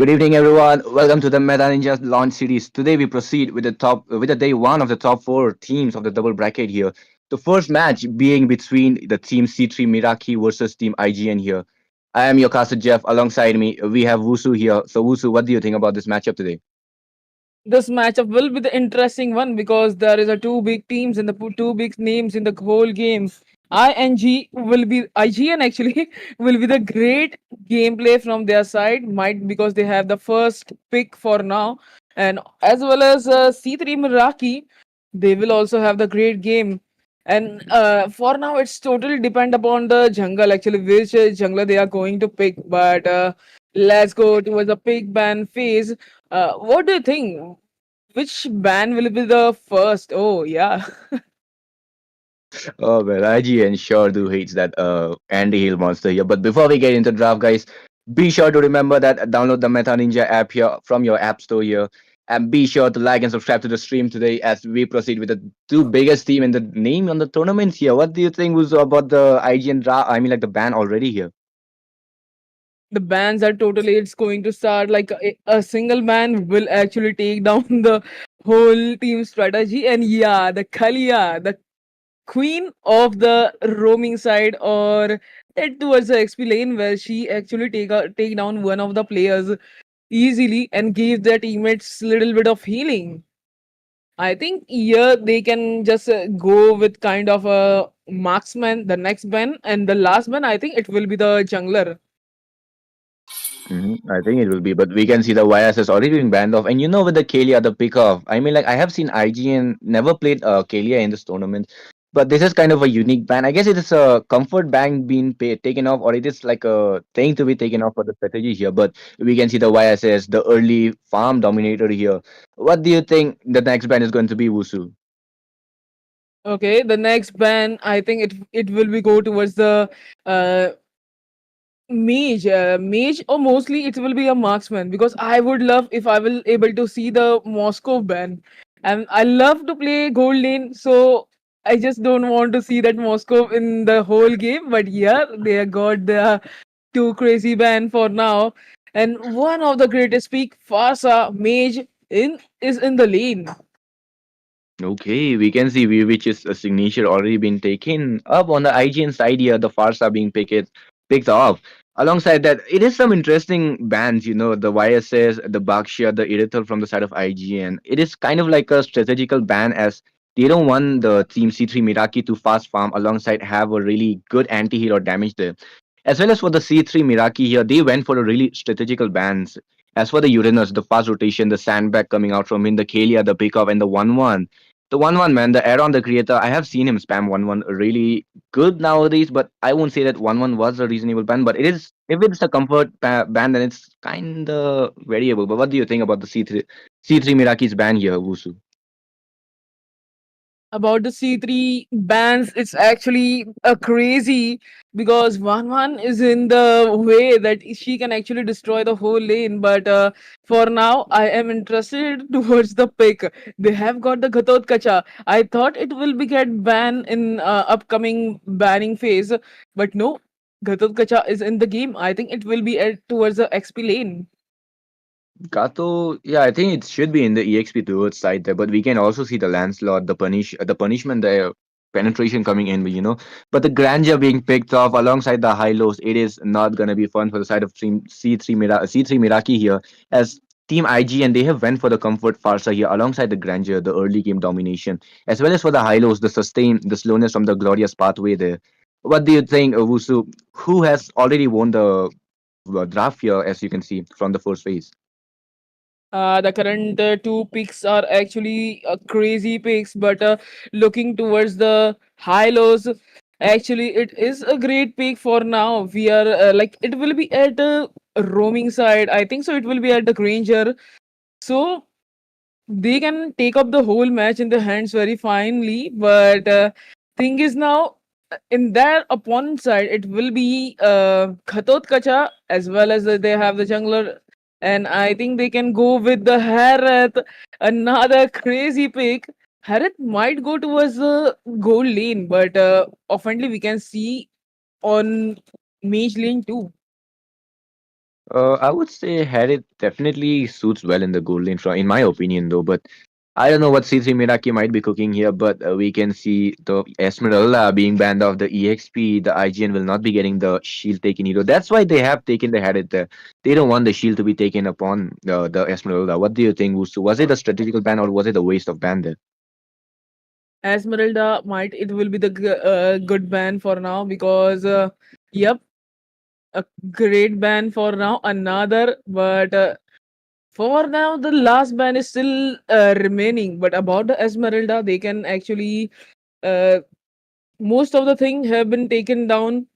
Good evening, everyone. Welcome to the Metaninja launch series. Today we proceed with the day one of the top four teams of the double bracket here. The first match being between the team C3 Miraki versus team IGN here. I am your caster Jeff. Alongside me, we have Wusu here. So Wusu, what do you think about this matchup today? This matchup will be the interesting one because there is a two big teams and the two big names in the whole game. ING will be IGN actually will be the great gameplay from their side, might because they have the first pick for now, and as well as C3 Meraki, they will also have the great game. And for now, it's totally depend upon the jungle actually which jungler they are going to pick. But let's go towards the pick ban phase. What do you think? Which band will be the first? Oh, yeah. Oh well, IGN sure do hates that Andy Hill monster here. But before we get into draft, guys, be sure to remember that download the Meta Ninja app here from your app store here. And be sure to like and subscribe to the stream today as we proceed with the two biggest team in the name on the tournaments here. What do you think was about the IGN draft? I mean, like the ban already here. The bands are totally, it's going to start like a single man will actually take down the whole team strategy. And yeah, the Kalia, the queen of the roaming side, or head towards the XP lane where she actually take down one of the players easily and give their teammates little bit of healing. I think here they can just go with kind of a marksman, the next ban, and the last ban. I think it will be the jungler. I think it will be, but we can see the YS has already been banned off. And you know, with the Kalia, the pick off, I mean, like, I have seen IGN never played Kalia in this tournament, but this is kind of a unique ban. I guess it is a comfort ban being taken off, or it is like a thing to be taken off for the strategy here. But we can see the YSS, the early farm dominator here. What do you think the next ban is going to be, Wusu? Okay, the next ban. I think it will be go towards the uh, mage, or mostly it will be a marksman because I would love if I will able to see the Moscow ban, and I love to play gold lane, so I just don't want to see that Moscow in the whole game. But yeah, they got the two crazy ban for now, and one of the greatest peak Farsa mage in is in the lane. Okay, we can see which is a signature already been taken up on the IGN side here. The Farsa being picked off. Alongside that, it is some interesting bands, you know, the YSS, the Bakshia, the Irithel from the side of IGN. It is kind of like a strategical ban as they don't want the Team C3 Miraki to fast farm alongside have a really good anti-hero damage there. As well as for the C3 Miraki here, they went for a really strategical bans. As for the Uranus, the fast rotation, the sandbag coming out from him, the Kalia, the pickup, and the 1-1. The 1-1 man, the Aaron the creator, I have seen him spam 1-1 really good nowadays, but I won't say that 1-1 was a reasonable ban. But it is, if it's a comfort ban, then it's kind of variable. But what do you think about the C3 Miraki's ban here, Wusu? About the C3 bans, it's actually a crazy because one is in the way that she can actually destroy the whole lane. But for now, I am interested towards the pick. They have got the Ghatot Kacha. I thought it will be get banned in upcoming banning phase, but no. Ghatot Kacha is in the game. I think it will be towards the XP lane. Gato, yeah, I think it should be in the EXP towards side there, but we can also see the Lancelot, the punishment, the penetration coming in, But the grandeur being picked off alongside the high lows, it is not gonna be fun for the side of team C3 Miraki here. As Team IG and they have went for the comfort Farsa here alongside the grandeur, the early game domination, as well as for the high lows, the sustain, the slowness from the glorious pathway there. What do you think, Wusu? Who has already won the draft here, as you can see from the first phase? The current two picks are actually crazy picks, but looking towards the high lows, actually, it is a great pick for now. We are like it will be at the roaming side. I think so. It will be at the Granger, so they can take up the whole match in the hands very finely. But thing is now. In their opponent side, it will be Khatot Kacha as well as they have the jungler, and I think they can go with the Harith, another crazy pick. Harith might go towards the gold lane, but oftenly we can see on mage lane too. I would say Harriet definitely suits well in the gold lane, in my opinion, though. But I don't know what C3 Miraki might be cooking here, but we can see the Esmeralda being banned off the EXP. The IGN will not be getting the shield taken hero. That's why they have taken the Harriet there. They don't want the shield to be taken upon the Esmeralda. What do you think, Wusu? Was it a strategical ban or was it a waste of ban there? Esmeralda might it will be the good ban for now because yep, a great ban for now. Another, but for now the last ban is still remaining. But about the Esmeralda, they can actually uh, most of the thing have been taken down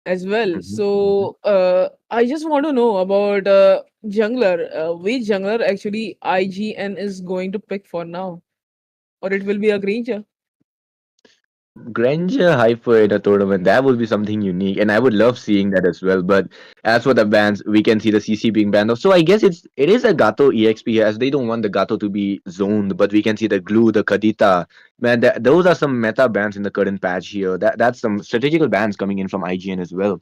as well. Mhm, mhm. So I just want to know about jungler. Which jungler actually IGN is going to pick for now, or it will be a Granger. Granger Hyper in a tournament, that would be something unique, and I would love seeing that as well. But as for the bans, we can see the CC being banned off. So I guess it is a Gato EXP here, as they don't want the Gato to be zoned, but we can see the Glue, the Kadita. Man, those are some meta bans in the current patch here. That's some strategical bans coming in from IGN as well.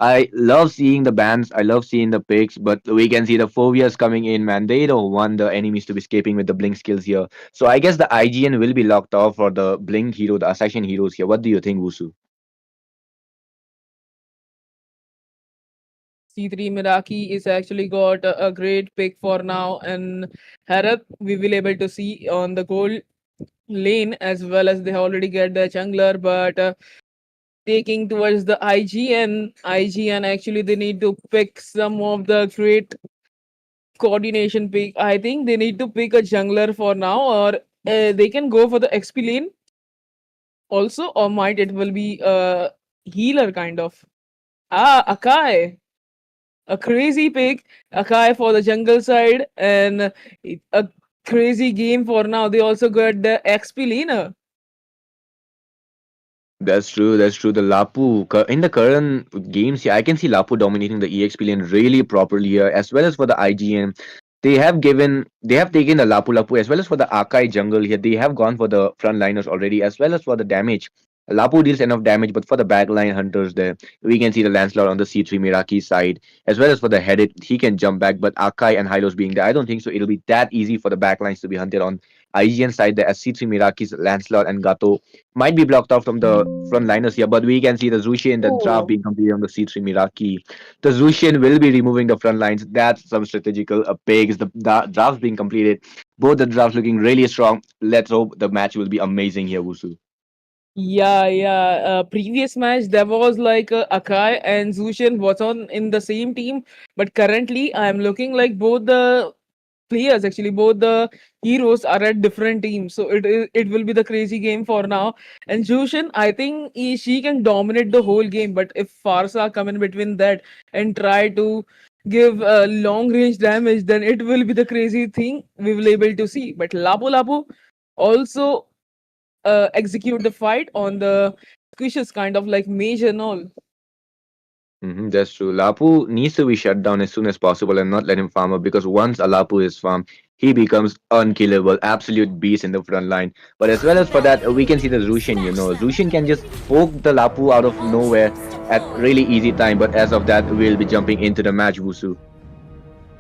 I love seeing the bans. I love seeing the picks, but we can see the phobias coming in, man. They don't want the enemies to be escaping with the blink skills here. So I guess the IGN will be locked off for the blink hero, the assassin heroes here. What do you think, Wusu? C3 Meraki is actually got a great pick for now, and Harith we will able to see on the gold lane as well as they already get the jungler, but taking towards the IGN actually they need to pick some of the great coordination pick. I think they need to pick a jungler for now, or they can go for the XP lane also, or might it will be a healer kind of. Akai, a crazy pick, Akai for the jungle side, and a crazy game for now. They also got the XP laner. That's true. That's true. The in the current games here, I can see Lapu dominating the EXP lane really properly here, as well as for the IGN. They have taken the Lapu as well as for the Akai jungle here. They have gone for the frontliners already, as well as for the damage. Lapu deals enough damage, but for the backline hunters there, we can see the Lancelot on the C3 Miraki side, as well as for the headed, he can jump back, but Akai and Hylos being there, I don't think so. It'll be that easy for the backlines to be hunted on IGN side there, as C3 Miraki's Lancelot and Gato might be blocked out from the front liners here, but we can see the Zushi and the draft Oh, being completed on the C3 Miraki. The Zushin will be removing the front lines. That's some strategical picks. The drafts being completed. Both the drafts looking really strong. Let's hope the match will be amazing here, Wusu. yeah, yeah. Previous match there was like Akai and Zushin was on in the same team, but currently I am looking like both the players actually both the heroes are at different teams, so it will be the crazy game for now. And Jushin, I think she can dominate the whole game, but if Farsa come in between that and try to give long range damage, then it will be the crazy thing we will able to see. But Lapu Lapu also execute the fight on the squishes kind of like mage and all. That's true. Lapu needs to be shut down as soon as possible and not let him farm up because once a Lapu is farmed, he becomes unkillable, absolute beast in the front line. But as well as for that, we can see the Zushin, Zushin can just poke the Lapu out of nowhere at really easy time. But as of that, we'll be jumping into the match, Wusu.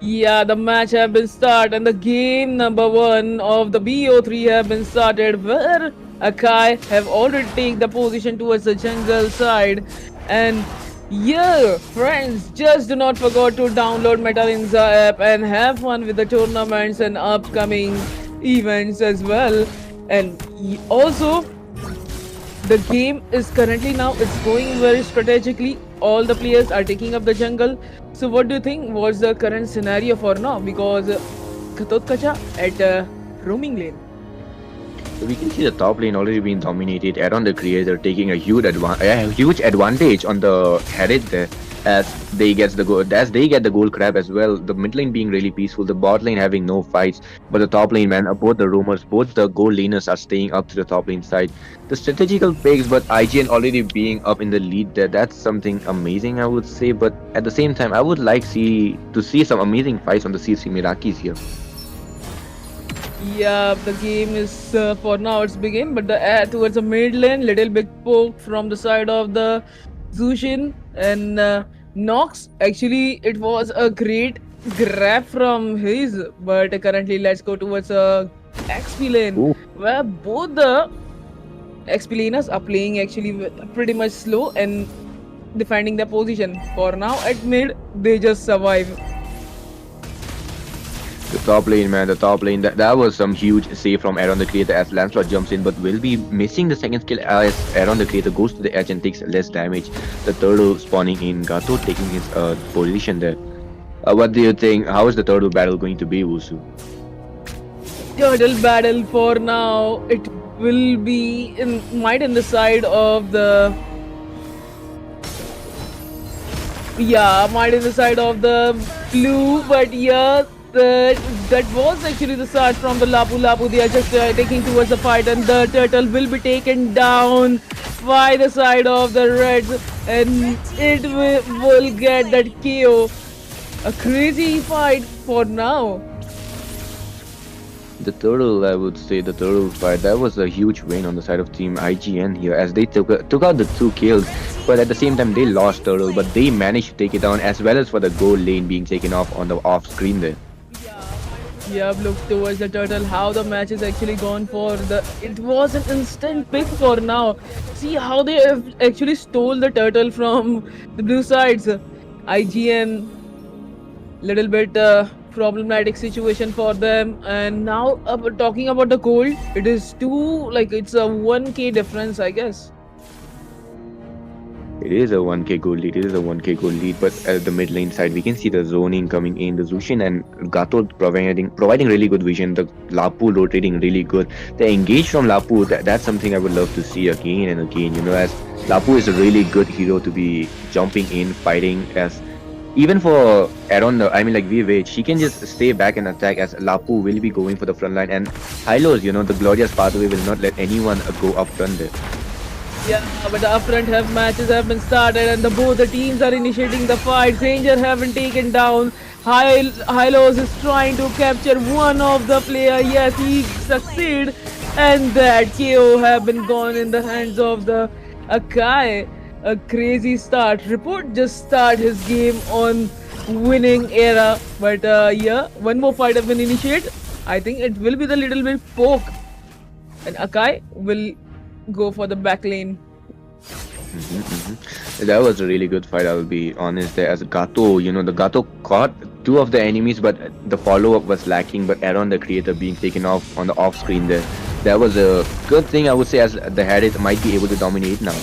Yeah, the match have been started and the game number one of the BO3 have been started where Akai have already taken the position towards the jungle side. And yeah, friends, just do not forget to download Metaninza app and have fun with the tournaments and upcoming events as well. And also the game is currently now it's going very strategically. All the players are taking up the jungle. So what do you think was the current scenario for now? Because Katotkacha at roaming lane. So we can see the top lane already being dominated. Add on the creator taking a huge advantage on the headed there as they get the gold crab as well. The mid lane being really peaceful, the bot lane having no fights, but the top lane man, both the rumors, both the gold laners are staying up to the top lane side. The strategical picks, but IGN already being up in the lead there. That's something amazing, I would say. But at the same time, I would like to see some amazing fights on the CC Mirakis here. Yeah, the game is for now it's begin, but the towards the mid lane, little big poke from the side of the Zushin, and Nox, actually, it was a great grab from his, but currently, let's go towards XP lane, Oh, where both the XP laners are playing actually pretty much slow and defending their position. For now, at mid, they just survive. the top lane, man, the top lane. That was some huge save from Aaron the Creator as Lancelot jumps in, but will be missing the second skill as Aaron the Creator goes to the edge and takes less damage. The turtle spawning in, Gato taking his position there. What do you think? How is the turtle battle going to be, Wusu? Turtle battle for now, it will be might in the side of the might in the side of the blue, but yeah, that was actually the start from the Lapu Lapu. They are just taking towards the fight, and the turtle will be taken down by the side of the reds, and it will get that KO. A crazy fight for now. The turtle, I would say, the turtle fight, that was a huge win on the side of Team IGN here as they took out the 2 kills, but at the same time they lost turtle, but they managed to take it down as well as for the gold lane being taken off on the off screen there. Yeah, look towards the turtle. How the match is actually gone for the. It was an instant pick for now. See how they have actually stole the turtle from the blue sides. IGN, little bit problematic situation for them. And now talking about the gold, it is it's a 1k difference, I guess. It is a 1k gold lead, it is a 1k gold lead, but at the mid lane side we can see the zoning coming in, the Zushin and Gato providing really good vision, the Lapu rotating really good. The engage from Lapu, that's something I would love to see again and again, as Lapu is a really good hero to be jumping in, fighting as even for Aaron, I mean like VVH, she can just stay back and attack as Lapu will be going for the front line and Hylos, the Glorious pathway will not let anyone go up front there. Yeah, but the upfront matches have been started and both the teams are initiating the fight. Ranger haven't taken down. Hylos is trying to capture one of the player. Yes, he succeed. And that KO have been gone in the hands of the Akai. A crazy start. Report just start his game on winning era. But yeah, one more fight have been initiated. I think it will be the little bit poke. And Akai will go for the back lane. That was a really good fight, I'll be honest. There as Gato, the Gato caught 2 of the enemies, but the follow-up was lacking. But Aaron, the creator, being taken off on the off-screen there. That was a good thing, I would say, as the Harris might be able to dominate now.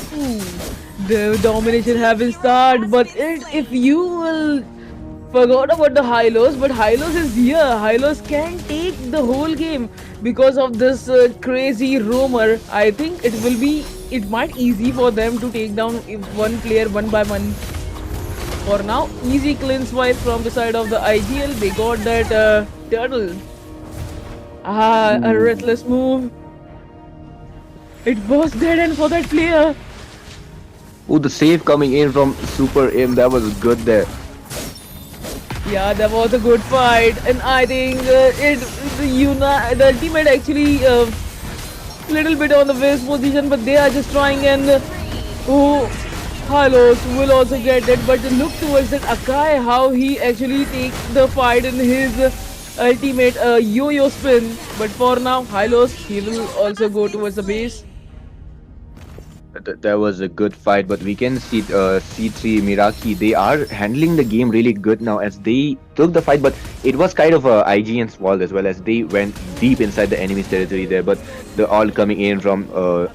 The domination have been started, but if you will forgot about the Hylos, but Hylos is here. Hylos can take the whole game because of this crazy roamer. I think it might easy for them to take down one player one by one. For now, easy cleanse wipe from the side of the IGL. They got that turtle. A restless move. It was dead end for that player. Oh, the save coming in from Super M, that was good there. Yeah, that was a good fight, and I think the ultimate actually little bit on the waist position, but they are just trying and Hylos will also get it. But look towards that Akai, how he actually takes the fight in his ultimate yo-yo spin. But for now, Hylos, he will also go towards the base. That was a good fight, but we can see C3 MERAKI, they are handling the game really good now as they took the fight, but it was kind of IGN's fault as well as they went deep inside the enemy's territory there, but the all coming in from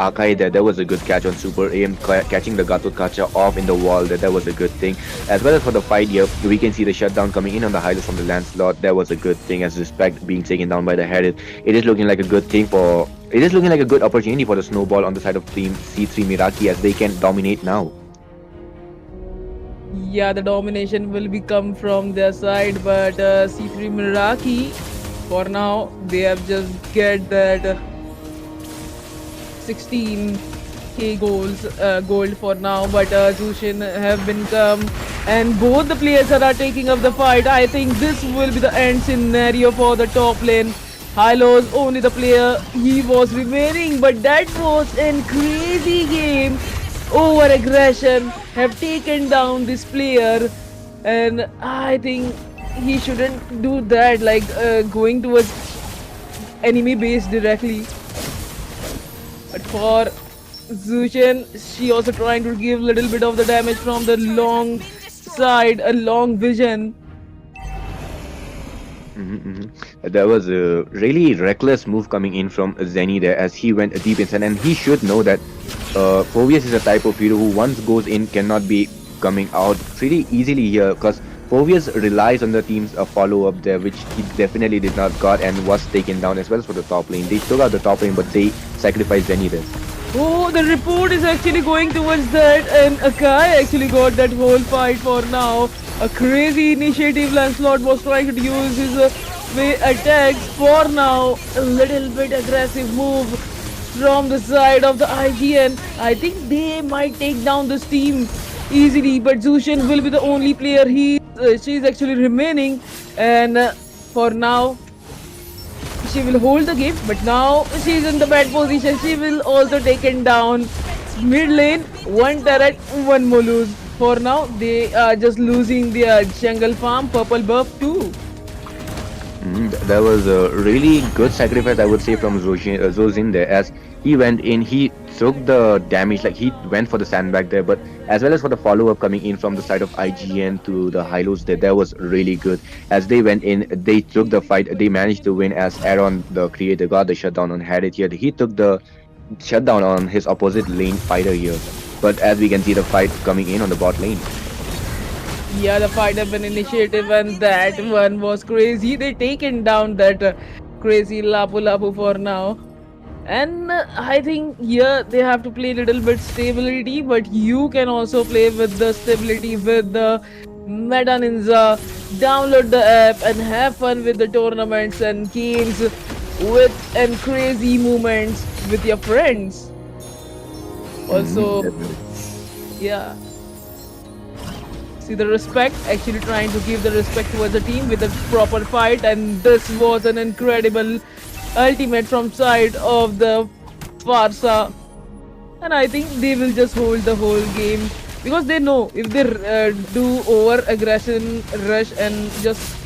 Akai there, that was a good catch on Super AM, catching the Gato Kacha off in the wall there, that was a good thing. As well as for the fight here, we can see the shutdown coming in on the highlights from the Lancelot, that was a good thing as Respect being taken down by the Harris. It is looking like a good thing for... It is looking like a good opportunity for the Snowball on the side of Team C3 MERAKI as they can dominate now. Yeah, the domination will become from their side, but C3 MERAKI, for now, they have just get that 16k gold for now, but Zushin have been come and both the players are taking up the fight. I think this will be the end scenario for the top lane. Hylos, only the player he was remaining, but that was a crazy game. over aggression have taken down this player, and I think he shouldn't do that, like going towards enemy base directly. But for Zushin, she also trying to give little bit of the damage from the long side, a long vision. There was a really reckless move coming in from Zenny there as he went deep inside, and he should know that Phoveus is a type of hero who once goes in cannot be coming out pretty easily here because Phoveus relies on the team's follow up there, which he definitely did not got and was taken down as well as for the top lane. They took out the top lane, but they sacrificed Zenny there. Oh, the report is actually going towards that, and Akai actually got that whole fight for now. A crazy initiative. Lancelot was trying to use his way attacks for now. A little bit aggressive move from the side of the IGN. I think they might take down this team easily, but Zushin will be the only player. She's actually remaining, and for now she will hold the game, but now she's in the bad position. She will also taken down mid lane, one turret, one Molus. For now, they are just losing their jungle farm, purple buff too. That was a really good sacrifice, I would say, from Zozin there, as he went in, he took the damage, like he went for the sandbag there, but as well as for the follow-up coming in from the side of IGN to the Hylos there, that was really good. As they went in, they took the fight, they managed to win as Aaron, the creator, got the shutdown on Harriet here. He took the shutdown on his opposite lane fighter here. But as we can see the fight coming in on the bot lane. Yeah, the fight up an initiative, and that one was crazy. They taken down that crazy Lapu Lapu for now. And I think here they have to play a little bit stability, but you can also play with the stability with the Metaninza. Download the app and have fun with the tournaments and games with and crazy moments with your friends. Also, yeah. See the respect, actually trying to give the respect towards the team with a proper fight, and this was an incredible ultimate from side of the Farsa, and I think they will just hold the whole game because they know if they do over aggression rush and just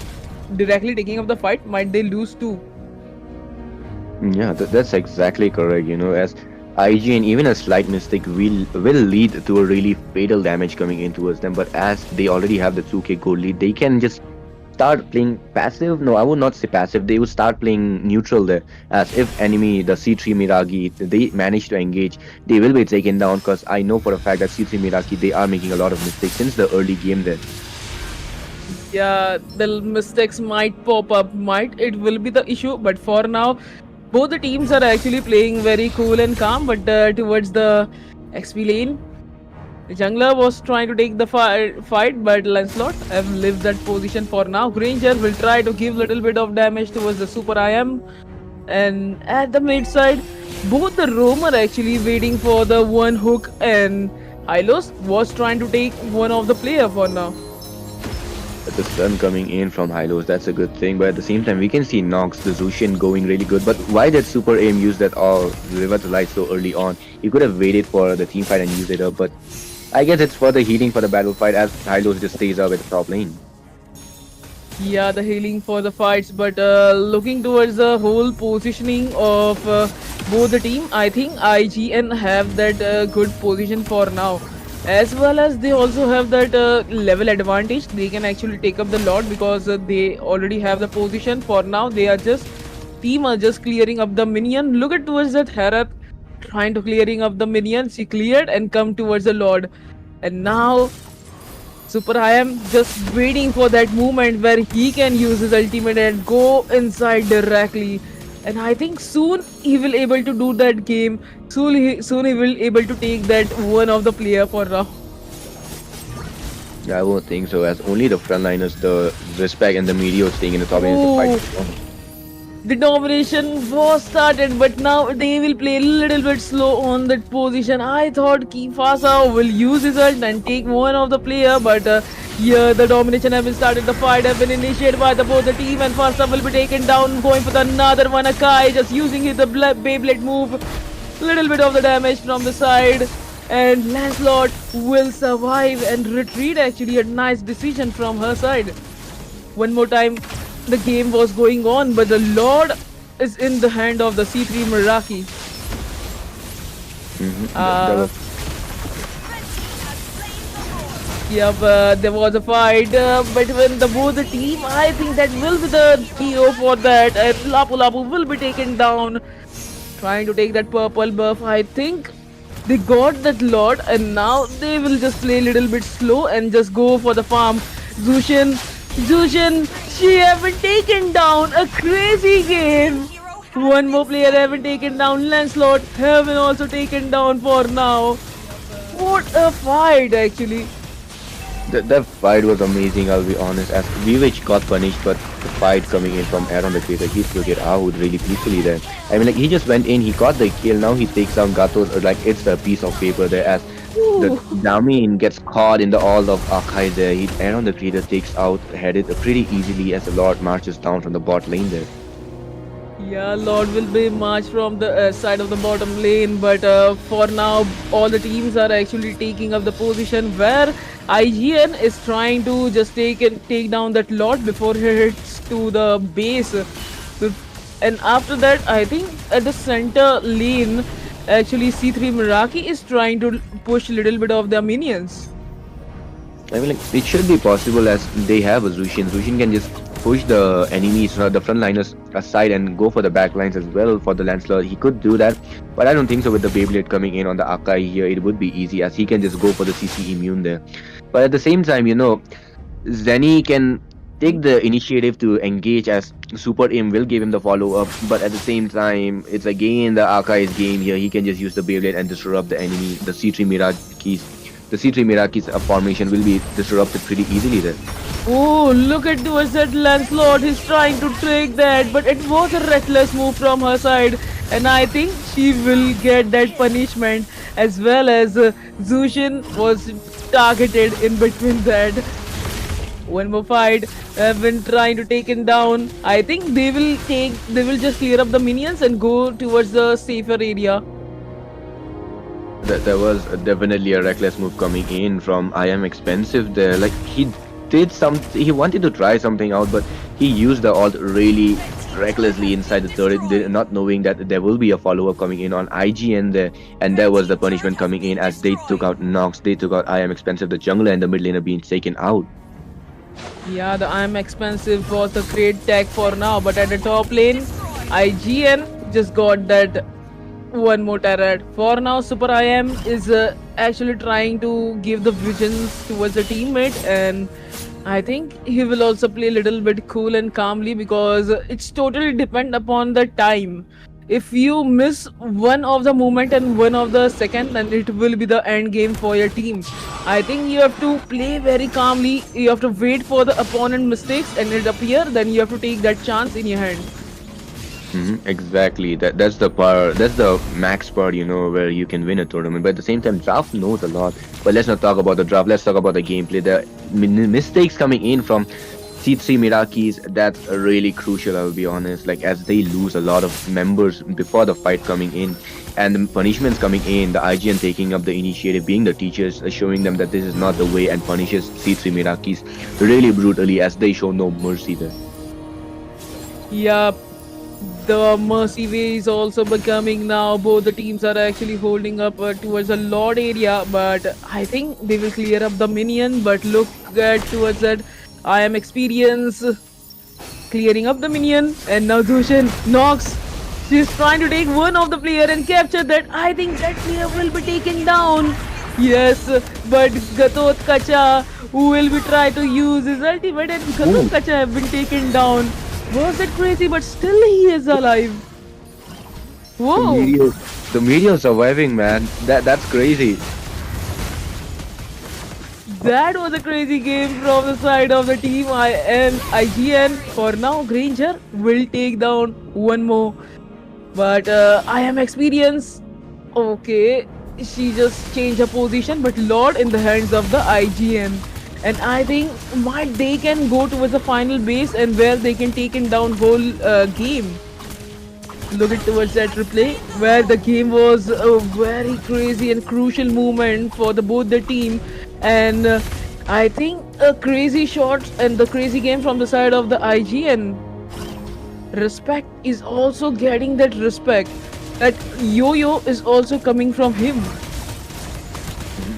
directly taking up the fight, might they lose too. Yeah, that's exactly correct. As IGN, even a slight mistake will lead to a really fatal damage coming in towards them. But as they already have the 2k gold lead, they can just start playing passive. No, I would not say passive. They would start playing neutral there. As if enemy, the C3 Miragi, they manage to engage, they will be taken down. Because I know for a fact that C3 Miragi, they are making a lot of mistakes since the early game there. Yeah, the mistakes might pop up, it will be the issue, but for now both the teams are actually playing very cool and calm. But towards the XP lane, the jungler was trying to take the fight, but Lancelot have lived that position for now. Granger will try to give little bit of damage towards the super IM, and at the mid side both the roamer actually waiting for the one hook, and Hylos was trying to take one of the player for now. The stun coming in from Hylos, that's a good thing. But at the same time, we can see Nox, the Zushin, going really good. But why did Super Aim use that all Revitalize so early on? He could have waited for the team fight and used it up. But I guess it's for the healing for the battle fight as Hylos just stays up at the top lane. Yeah, the healing for the fights, but looking towards the whole positioning of both the team, I think IGN have that good position for now. As well as they also have that level advantage. They can actually take up the Lord because they already have the position. For now, they are just team are just clearing up the minion. Look at towards that Herath trying to clearing up the minion. She cleared and come towards the Lord, and now Super IM just waiting for that moment where he can use his ultimate and go inside directly. And I think soon he will able to do that game. Soon he will able to take that one of the player for now. I won't think so, as only the frontliners, the Respect and the Meteor staying in the top lane is the fight. The domination was started, but now they will play a little bit slow on that position. I thought Kifasa will use his ult and take one of the player, but here the domination have been started. The fight have been initiated by both the team, and Fasa will be taken down, going for the another one. Akai just using his Beyblade move. Little bit of the damage from the side. and Lancelot will survive and retreat. Actually, a nice decision from her side. One more time, the game was going on, but the Lord is in the hand of the C3 Meraki. That Uh, was Yep, there was a fight between the both the team. I think that will be the KO for that, and Lapu Lapu will be taken down, trying to take that purple buff. I think they got that lot, and now they will just play a little bit slow and just go for the farm. Zushin, she have been taken down. A crazy game. One more player have been taken down. Lancelot have been also taken down for now. What a fight, actually. that fight was amazing. I'll be honest. As Vivek got punished, but the fight coming in from Aaron the Creator, he took it out really peacefully there. I mean, like he just went in, he got the kill. Now he takes down Gato like it's a piece of paper there. As the Ooh. Damin gets caught in the all of Akai there, Aaron the Creator takes out headed pretty easily as the Lord marches down from the bot lane there. Yeah, Lord will be marched from the side of the bottom lane, but for now, all the teams are actually taking up the position where IGN is trying to just take down that Lord before he hits to the base. And after that, I think at the center lane, actually C3 Meraki is trying to push a little bit of their minions. I mean, like, it should be possible as they have a Zushin. Zushin can just push the enemies, the frontliners aside and go for the backlines as well for the Lancelot. He could do that, but I don't think so with the Beyblade coming in on the Akai here. It would be easy as he can just go for the CC immune there. But at the same time, Zenny can take the initiative to engage as Super Aim will give him the follow up, but at the same time, it's again the Akai's game here. He can just use the Beyblade and disrupt the enemy, the C3 Miraki's. The C3 Miraki's formation will be disrupted pretty easily there. Oh, look at towards that Lancelot. He's trying to take that, but it was a reckless move from her side, and I think she will get that punishment as well as Zushin was targeted in between that. One more fight. Have been trying to take him down. I think they will just clear up the minions and go towards the safer area. There was definitely a reckless move coming in from I am expensive there. Like he wanted to try something out, but he used the ult really recklessly inside the turret, not knowing that there will be a follow-up coming in on IGN there, and there was the punishment coming in as they took out Nox, they took out I am expensive, the jungler and the mid laner being taken out. Yeah, the I'm expensive was the great tag for now, but at the top lane, IGN just got that one more turret. For now, Super IM is actually trying to give the visions towards the teammate, and I think he will also play a little bit cool and calmly because it's totally depend upon the time. If you miss one of the moment and one of the second, then it will be the end game for your team. I think you have to play very calmly. You have to wait for the opponent mistakes and it appear. Then you have to take that chance in your hand. Exactly. That's the part. That's the max part. Where you can win a tournament. But at the same time, draft knows a lot. But let's not talk about the draft. Let's talk about the gameplay. The mistakes coming in from C3 Mirakis. That's really crucial. I'll be honest. Like as they lose a lot of members before the fight coming in, and the punishments coming in. The IGN taking up the initiative, being the teachers, showing them that this is not the way, and punishes C3 Mirakis really brutally as they show no mercy there. Yeah, the mercy way is also becoming now. Both the teams are actually holding up towards the Lord area, but I think they will clear up the minion. But look at towards that. I am experience clearing up the minion, and now Zushin knocks. She's trying to take one of the player and capture that. I think that player will be taken down. Yes, but Gatot Kacha will be trying to use his ultimate, and Gatot Ooh. Kacha have been taken down. Was that crazy? But still he is alive. The Whoa. media, the media surviving, man. That's crazy. That was a crazy game from the side of the team IGN. For now, Granger will take down one more. But I am experience. Okay, she just changed her position, but Lord in the hands of the IGN. And I think might they can go towards the final base and where they can take him down whole game. looking towards that replay where the game was a very crazy and crucial moment for the both the team, and I think a crazy shot and the crazy game from the side of the IGN. Respect is also getting that respect. That yo-yo is also coming from him.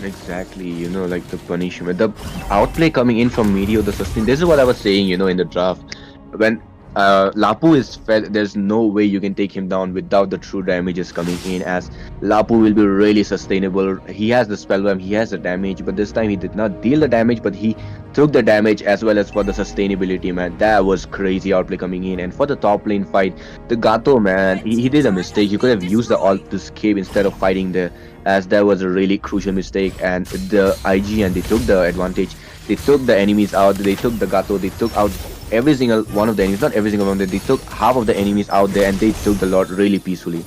Exactly, like the punishment, the outplay coming in from Medio, the sustain. This is what I was saying, in the draft. When Lapu is fed, there's no way you can take him down without the true damages coming in, as Lapu will be really sustainable. He has the spellwam, he has the damage, but this time he did not deal the damage, but he took the damage as well as for the sustainability, man. That was crazy outplay coming in. And for the top lane fight, the Gato, man, he did a mistake. He could have used the ult to escape instead of fighting there, as that was a really crucial mistake. And the IGN, they took the advantage. They took the enemies out. They took the Gato. They took out every single one of the enemies. Not every single one. They took half of the enemies out there, and they took the Lord really peacefully.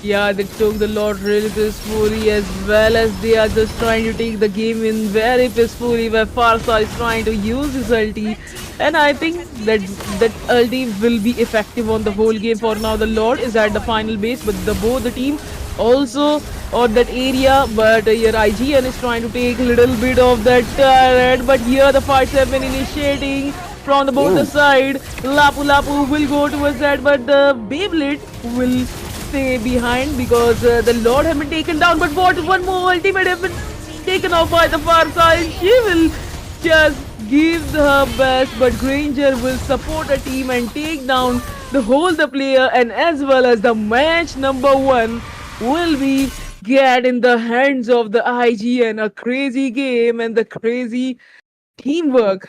Yeah, they took the Lord really peacefully, as well as they are just trying to take the game in very peacefully, where Farsa is trying to use his ulti. And I think that ulti will be effective on the whole game. For now, the Lord is at the final base, but both the team also on that area. But here IGN is trying to take a little bit of that turret. But here the fights have been initiating from the both the Oh, side. Lapu Lapu will go towards that, but the Beyblade will stay behind because the Lord have been taken down. But what one more ultimate have been taken off by the far side. She will just give her best, but Granger will support her team and take down the player, and as well as the match number one will be get in the hands of the IGN. A crazy game and the crazy teamwork.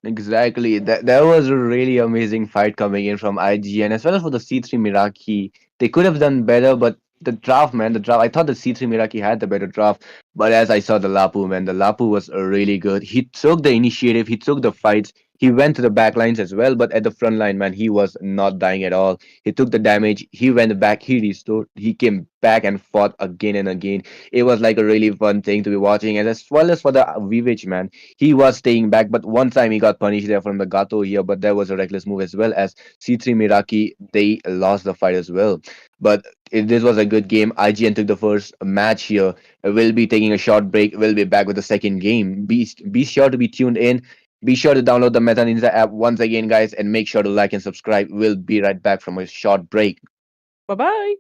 exactly. That was a really amazing fight coming in from IGN as well as for the C3 Miraki. They could have done better, but the draft, man, the draft. I thought the C3 Miraki had the better draft, but as I saw the Lapu, man, the Lapu was really good. He took the initiative, he took the fights, he went to the back lines as well, but at the front line, man, he was not dying at all. He took the damage, he went back, he restored, he came back and fought again and again. It was like a really fun thing to be watching, and as well as for the Vivich, man, he was staying back, but one time he got punished there from the Gato here, but that was a reckless move as well as C3 Miraki. They lost the fight as well. But this was a good game. IGN took the first match here. We'll be taking a short break. We'll be back with the second game. Be sure to be tuned in. Be sure to download the Metaninza app once again, guys, and make sure to like and subscribe. We'll be right back from a short break. Bye bye.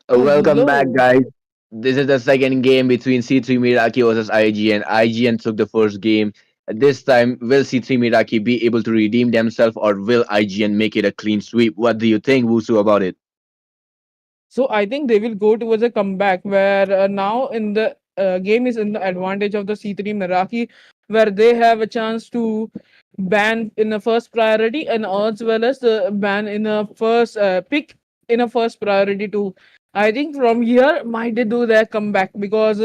Welcome back, Hello. guys. This is the second game between C3 Miraki versus IGN. IGN took the first game. This time, will C3 Miraki be able to redeem themselves, or will IGN make it a clean sweep? What do you think, Wusu, about it? So I think they will go towards a comeback where now in the game is in the advantage of the C3 Meraki, where they have a chance to ban in a first priority and as well as the ban in a first pick in a first priority too. I think from here might they do their comeback because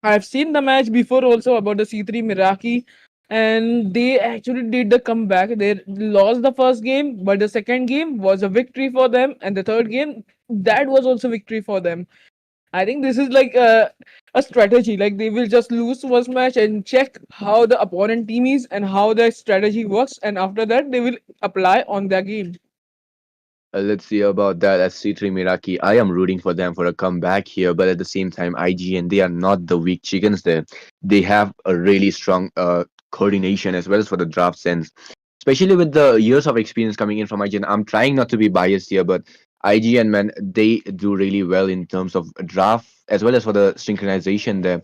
I've seen the match before also about the C3 Meraki, and they actually did the comeback. They lost the first game, but the second game was a victory for them, and the third game that was also victory for them. I think this is like a strategy. Like they will just lose first match and check how the opponent team is and how their strategy works, and after that they will apply on their game. Let's see about that as C3 Miraki. I am rooting for them for a comeback here, but at the same time, IGN, they are not the weak chickens there. They have a really strong coordination as well as for the draft sense. Especially with the years of experience coming in from IGN. I'm trying not to be biased here, but IGN, man, they do really well in terms of draft as well as for the synchronization there.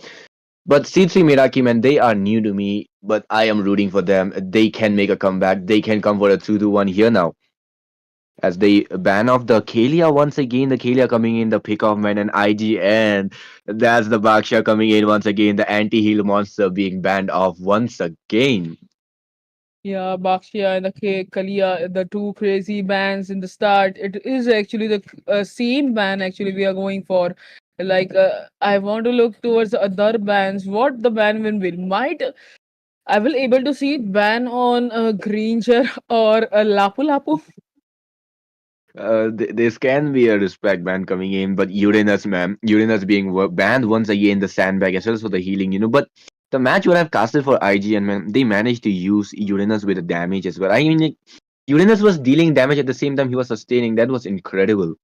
But C3 Miraki, man, they are new to me, but I am rooting for them. They can make a comeback. They can come for a 2-1 here now as they ban off the Kalia once again. The Kalia coming in, the pickoff man, and IGN. That's the Baksha coming in once again. The anti-heal monster being banned off once again. Yeah, Bakshia and the Kalia, the two crazy bands in the start. It is actually the same band actually we are going for. Like, I want to look towards the other bands. What the band will might I will able to see it ban on Granger or Lapu Lapu. This can be a respect ban coming in, but Uranus, man, Uranus being banned once again. The sandbag as well as for the healing, But the match would have casted for IGN, man. They managed to use Uranus with the damage as well. I mean, like, Uranus was dealing damage at the same time he was sustaining. That was incredible.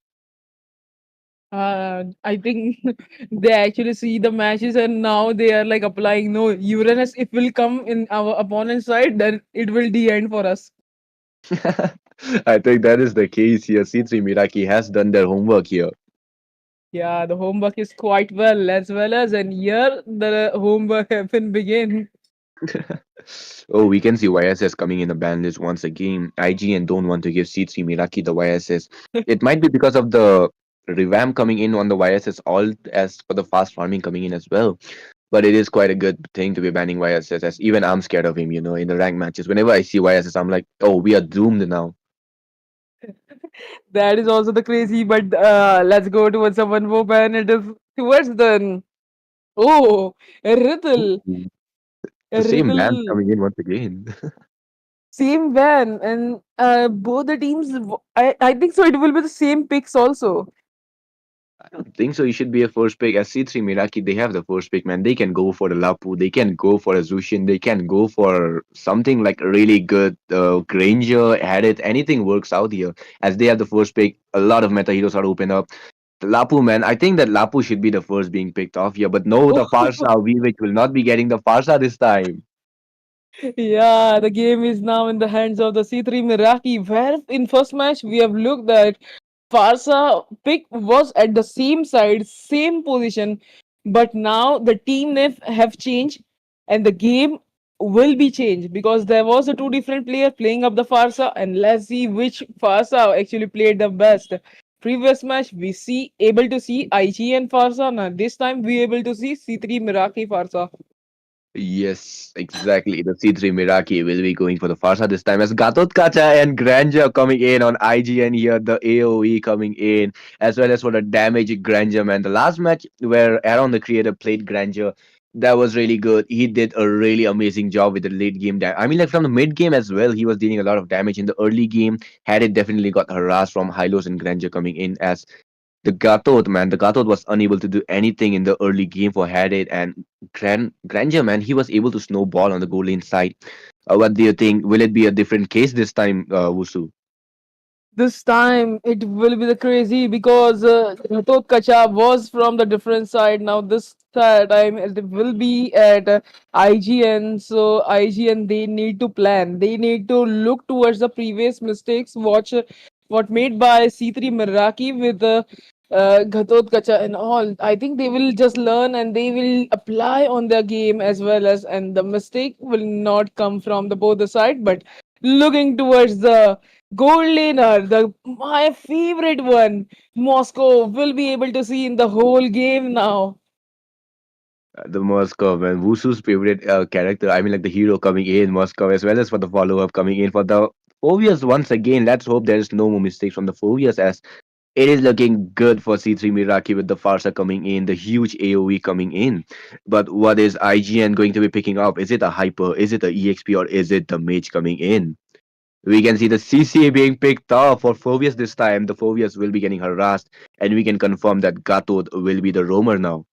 I think they actually see the matches and now they are like applying no Uranus. If will come in our opponent's side, then it will the end for us. I think that is the case here. C3 Miraki has done their homework here. Yeah, the homework is quite well as and here the homework have been begin. Oh, we can see YSS coming in the ban list once again. IGN don't want to give C3 Miraki the YSS. It might be because of the revamp coming in on the YSS alt as for the fast farming coming in as well. But it is quite a good thing to be banning YSS as even I'm scared of him, in the rank matches. Whenever I see YSS, I'm like, oh, we are doomed now. That is also the crazy, but let's go towards a one more ban. It is towards the oh a riddle, Ooh, a the same band riddle. coming in once again. Same van, and both the teams. I think so. It will be the same picks also. I don't think so. You should be a first pick. As C3 Miraki, they have the first pick, man. They can go for the Lapu, they can go for a Zushin, they can go for something like really good Granger, Hadith, anything works out here. As they have the first pick, a lot of meta heroes are open up. The Lapu, man, I think that Lapu should be the first being picked off here, but no, the Farsa, which will not be getting the Farsa this time. Yeah, the game is now in the hands of the C3 Meraki. Where in first match we have looked at Farsa pick was at the same side, same position, but now the team name have changed and the game will be changed because there was a two different player playing up the Farsa and let's see which Farsa actually played the best. Previous match we see able to see IG and Farsa. Now this time we able to see C3 Meraki Farsa. Yes, exactly. The C3 Miraki will be going for the Farsa this time as Gatot Kacha and Granger coming in on IGN here, the AoE coming in, as well as for the damage Granger, man. The last match where Aaron the creator played Granger, that was really good. He did a really amazing job with the late game. I mean, like from the mid game as well, he was dealing a lot of damage in the early game. Had it definitely got harassed from Hylos and Granger coming in as the Gatot, man, the Gatot was unable to do anything in the early game for Hadid and Granger, man, he was able to snowball on the goal lane side. What do you think? Will it be a different case this time, Wusu? This time it will be the crazy because Ghatot Kacha was from the different side. Now this time it will be at IGN. So IGN they need to plan. They need to look towards the previous mistakes. Watch what made by C3 Meraki with Ghatot Kacha and all. I think they will just learn and they will apply on their game as well as and the mistake will not come from the both the side but looking towards the gold laner, the my favorite one, Moscow will be able to see in the whole game now. The Moscow, man, Wusu's favorite character. I mean, like the hero coming in Moscow, as well as for the follow up coming in for the Phobias once again. Let's hope there's no more mistakes from the Phobias as it is looking good for C3 Miraki with the Farsa coming in, the huge AoE coming in. But what is IGN going to be picking up? Is it a Hyper? Is it a EXP? Or is it the Mage coming in? We can see the CCA being picked up for Phobias this time. The Phobias will be getting harassed, and we can confirm that Gatot will be the roamer now.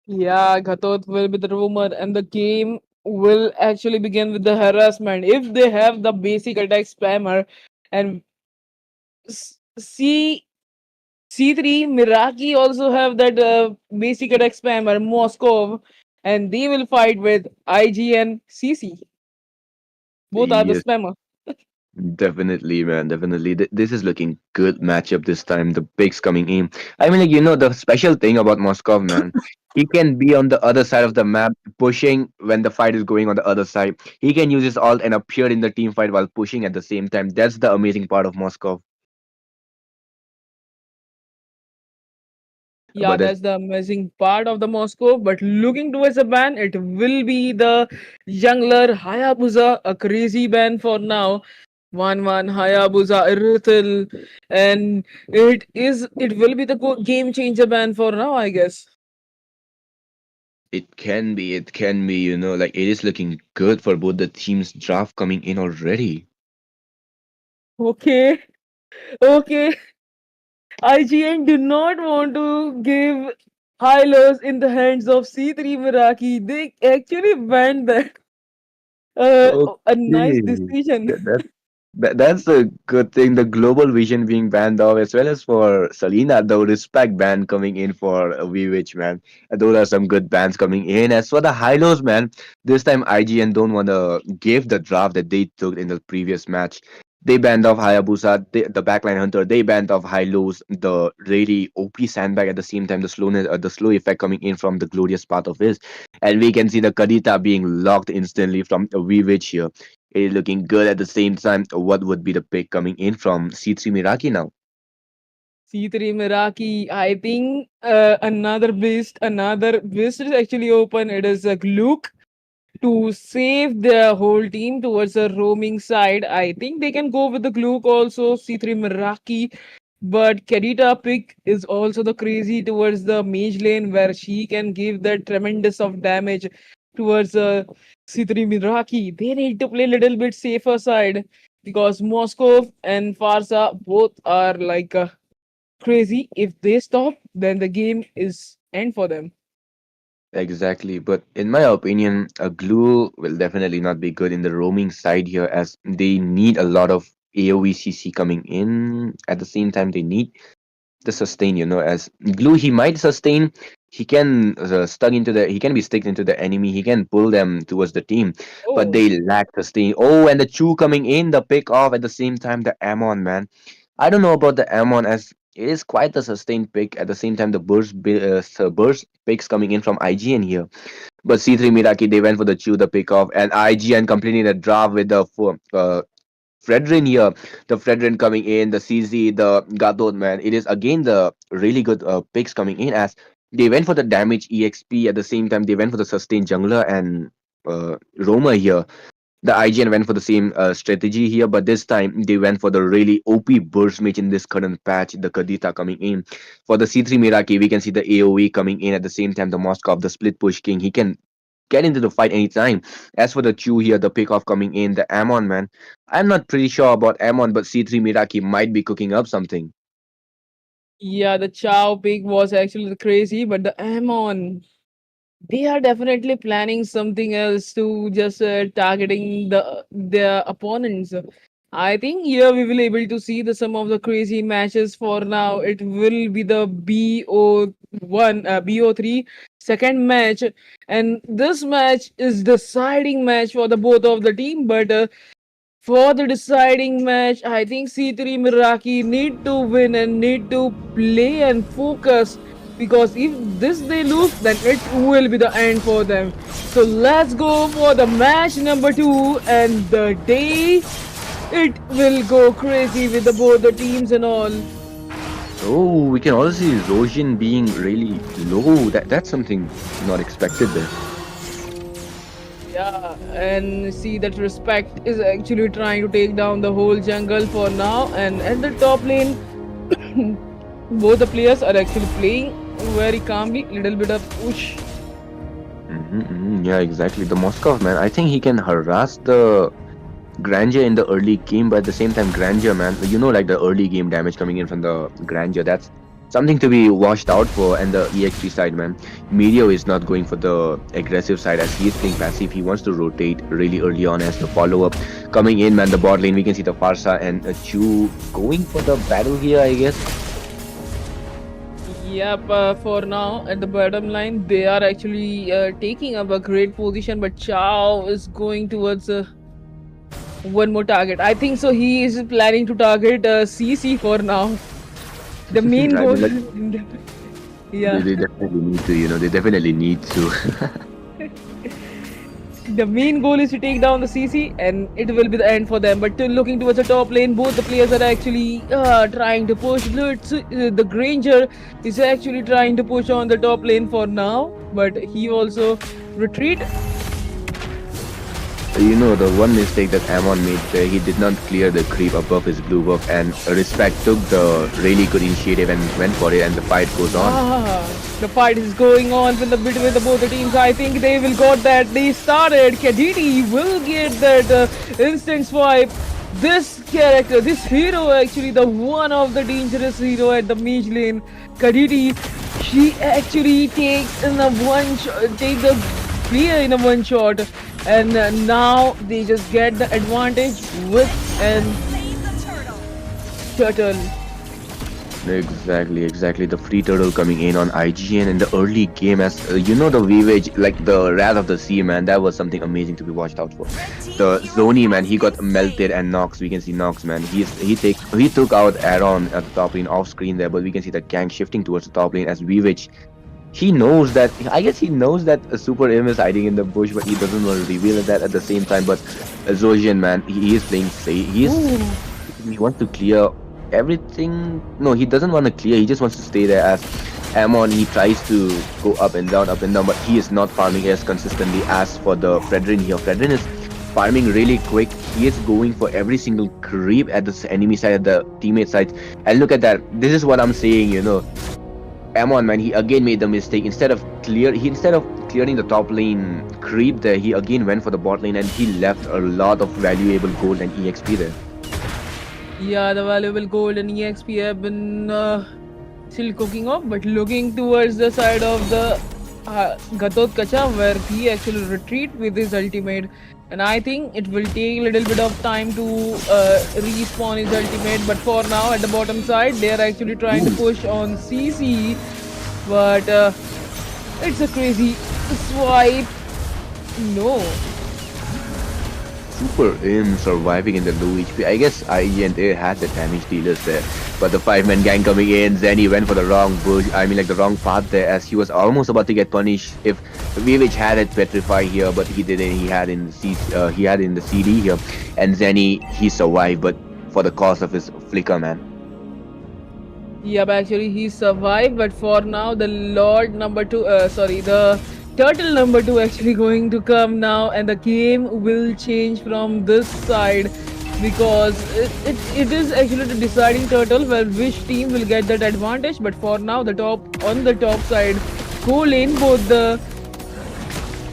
Yeah, Ghatot will be the rumor, and the game will actually begin with the harassment. If they have the basic attack spammer, and C C3 Meraki also have that basic attack spammer Moscow, and they will fight with IGN CC. Both are the Yes, spammer. definitely, man. Definitely. This is looking good matchup this time. The picks coming in. I mean, like, the special thing about Moskov, man. He can be on the other side of the map, pushing when the fight is going on the other side. He can use his ult and appear in the team fight while pushing at the same time. That's the amazing part of Moskov. Yeah, But that's that's the amazing part of the Moscow. But looking towards a ban, it will be the Jungler Hayabusa, a crazy ban for now. 1-1 Hayabusa Irithil, and it will be the game changer ban for now, I guess. it can be, like it is looking good for both the teams draft coming in already. Okay, okay. IGN do not want to give Hylos in the hands of C3 Meraki. They actually banned that. A nice Okay. decision. That's a good thing. The global vision being banned off, as well as for Selena, the respect ban coming in for VWitch, man. Those are some good bans coming in. As for the high lows, man, this time IGN don't want to give the draft that they took in the previous match. They banned off Hayabusa, the backline hunter. They banned off high lows, the really OP sandbag at the same time, the slowness, the slow effect coming in from the glorious part of his, and we can see the Kadita being locked instantly from VWitch here. It is looking good at the same time. What would be the pick coming in from C3 Miraki now? C3 Meraki, I think another beast is actually open. It is a Gluck to save their whole team towards a roaming side. I think they can go with the Gluck also, C3 Meraki. But Kedita pick is also the crazy towards the mage lane where she can give that tremendous of damage towards C3 Meraki. They need to play a little bit safer side because Moscow and Farsa both are like crazy. If they stop, then the game is end for them. Exactly, but in my opinion, a glue will definitely not be good in the roaming side here, as they need a lot of AoE CC coming in. At the same time, they need the sustain, as glue he might sustain. He can he can be stuck into the enemy. He can pull them towards the team, but Oh, they lack sustain. Oh, and the chew coming in, the pick off at the same time, the Ammon, man. I don't know about the Ammon, as it is quite a sustained pick. At the same time, the burst picks coming in from IGN here. But C3 Miraki, they went for the chew, the pick off, and IGN completing the draft with the Fredrin here. The Fredrin coming in, the CZ, the Gadot, man. It is again the really good picks coming in, as they went for the damage EXP. At the same time, they went for the sustained jungler and Roma here. The IGN went for the same strategy here, but this time they went for the really OP burst mage in this current patch, the Kadita coming in. For the C3 Miraki, we can see the AoE coming in at the same time, the Moskov, the split push king. He can get into the fight anytime. As for the Chew here, the pick off coming in, the Ammon, man. I'm not pretty sure about Ammon, but C3 Miraki might be cooking up something. yeah, the Chow pick was actually crazy, but the Amon, they are definitely planning something else to just targeting their opponents. I think here we will able to see the some of the crazy matches. For now it will be the BO1 BO3 second match, and this match is deciding match for the both of the team. But for the deciding match, I think C3 Miraki need to win and need to play and focus, because if this they lose, then it will be the end for them. So let's go for the match number 2, and the day it will go crazy with the both the teams and all. Oh, we can also see Rojin being really low. That's something not expected there. Yeah, and see that respect is actually trying to take down the whole jungle for now, and at the top lane both the players are actually playing very calmly, little bit of push. Yeah, exactly. The Moskov, man. I think he can harass the Grandeur in the early game, but at the same time, Grandeur, man, like the early game damage coming in from the Grandeur, that's something to be watched out for. And the EXP side, man, Medio is not going for the aggressive side as he is playing passive. He wants to rotate really early on as the follow-up coming in, man. The bot lane, we can see the Farsa and Chu going for the battle here, I guess. Yep, for now at the bottom line, they are actually taking up a great position, but Chow is going towards one more target. I think so. He is planning to target CC for now. The main I goal. mean, like, Yeah. they definitely need to, they definitely need to. The main goal is to take down the CC, and it will be the end for them. But looking towards the top lane, both the players are actually trying to push. The Granger is actually trying to push on the top lane for now, but he also retreat. The one mistake that Amon made there, he did not clear the creep above his blue buff, and Respect took the really good initiative and went for it, and the fight goes on. The fight is going on with between the both the teams. I think they will got that. They started. Kaditi will get that instant swipe. This character, this hero, actually the one of the dangerous hero at the mage lane, Kaditi, she actually takes in a take the clear in a one shot, and now they just get the advantage with an turtle. Exactly. The free turtle coming in on IGN in the early game, as the Vivage, like the Wrath of the Sea, man, that was something amazing to be watched out for. The Zoni, man, he got melted, and Nox, we can see Nox, man, he took out Aaron at the top lane off screen there, but we can see the gank shifting towards the top lane as Vivage. He knows that. I guess he knows that Super M is hiding in the bush, but he doesn't want to reveal that at the same time. But Zosian, man, he is playing safe. He wants to clear everything. No, he doesn't want to clear. He just wants to stay there. As Amon, he tries to go up and down, but he is not farming as consistently as for the Fredrin here. Fredrin is farming really quick. He is going for every single creep at the enemy side, at the teammate side. And look at that. This is what I'm saying, Amon, man, he again made the mistake. Instead of clearing the top lane creep there, he again went for the bot lane, and he left a lot of valuable gold and EXP there. Yeah, the valuable gold and EXP have been still cooking off, but looking towards the side of the Gatot Kacha, where he actually retreat with his ultimate, and I think it will take a little bit of time to respawn his ultimate. But for now, at the bottom side, they are actually trying to push on CC, but it's a crazy swipe. No. Super in surviving in the low HP. I guess IGN they had the damage dealers there, but the 5-man gang coming in. Zenny went for the wrong bush. The wrong path there, as he was almost about to get punished if Vivage had it petrify here, but he didn't. He had in the CD here, and Zenny, he survived, but for the cost of his flicker, man. Yep, actually he survived, but for now the Lord number 2, the Turtle number 2 actually going to come now, and the game will change from this side, because it is actually the deciding turtle where which team will get that advantage. But for now, on the top side, co-lane, both the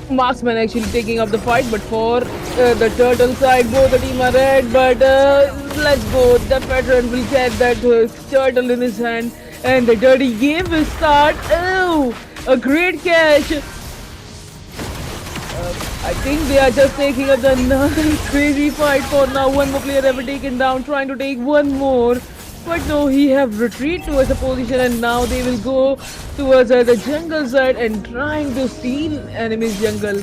marksman actually taking up the fight, but for the turtle side, both the team are red. But let's go, the veteran will get that turtle in his hand, and the dirty game will start. Oh, a great catch. I think they are just taking up the nice crazy fight for now. One more player ever taken down, trying to take one more. But no, he have retreated towards the position, and now they will go towards the jungle side and trying to steal enemy's jungle.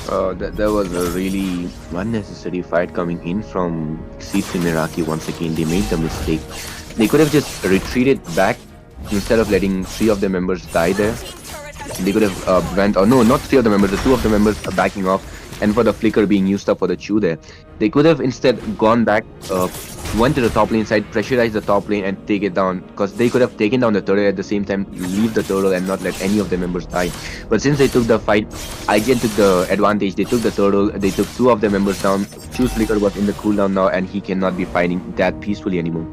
That was a really unnecessary fight coming in from CC MERAKI once again. They made the mistake. They could have just retreated back instead of letting 3 of their members die there. They could have not 3 of the members, the 2 of the members are backing off, and for the flicker being used up for the Chew there. They could have instead gone back, went to the top lane side, pressurized the top lane and take it down, because they could have taken down the turtle at the same time, leave the turtle and not let any of their members die. But since they took the fight, IGN took the advantage. They took the turtle, they took 2 of their members down. Chew's flicker was in the cooldown now, and he cannot be fighting that peacefully anymore.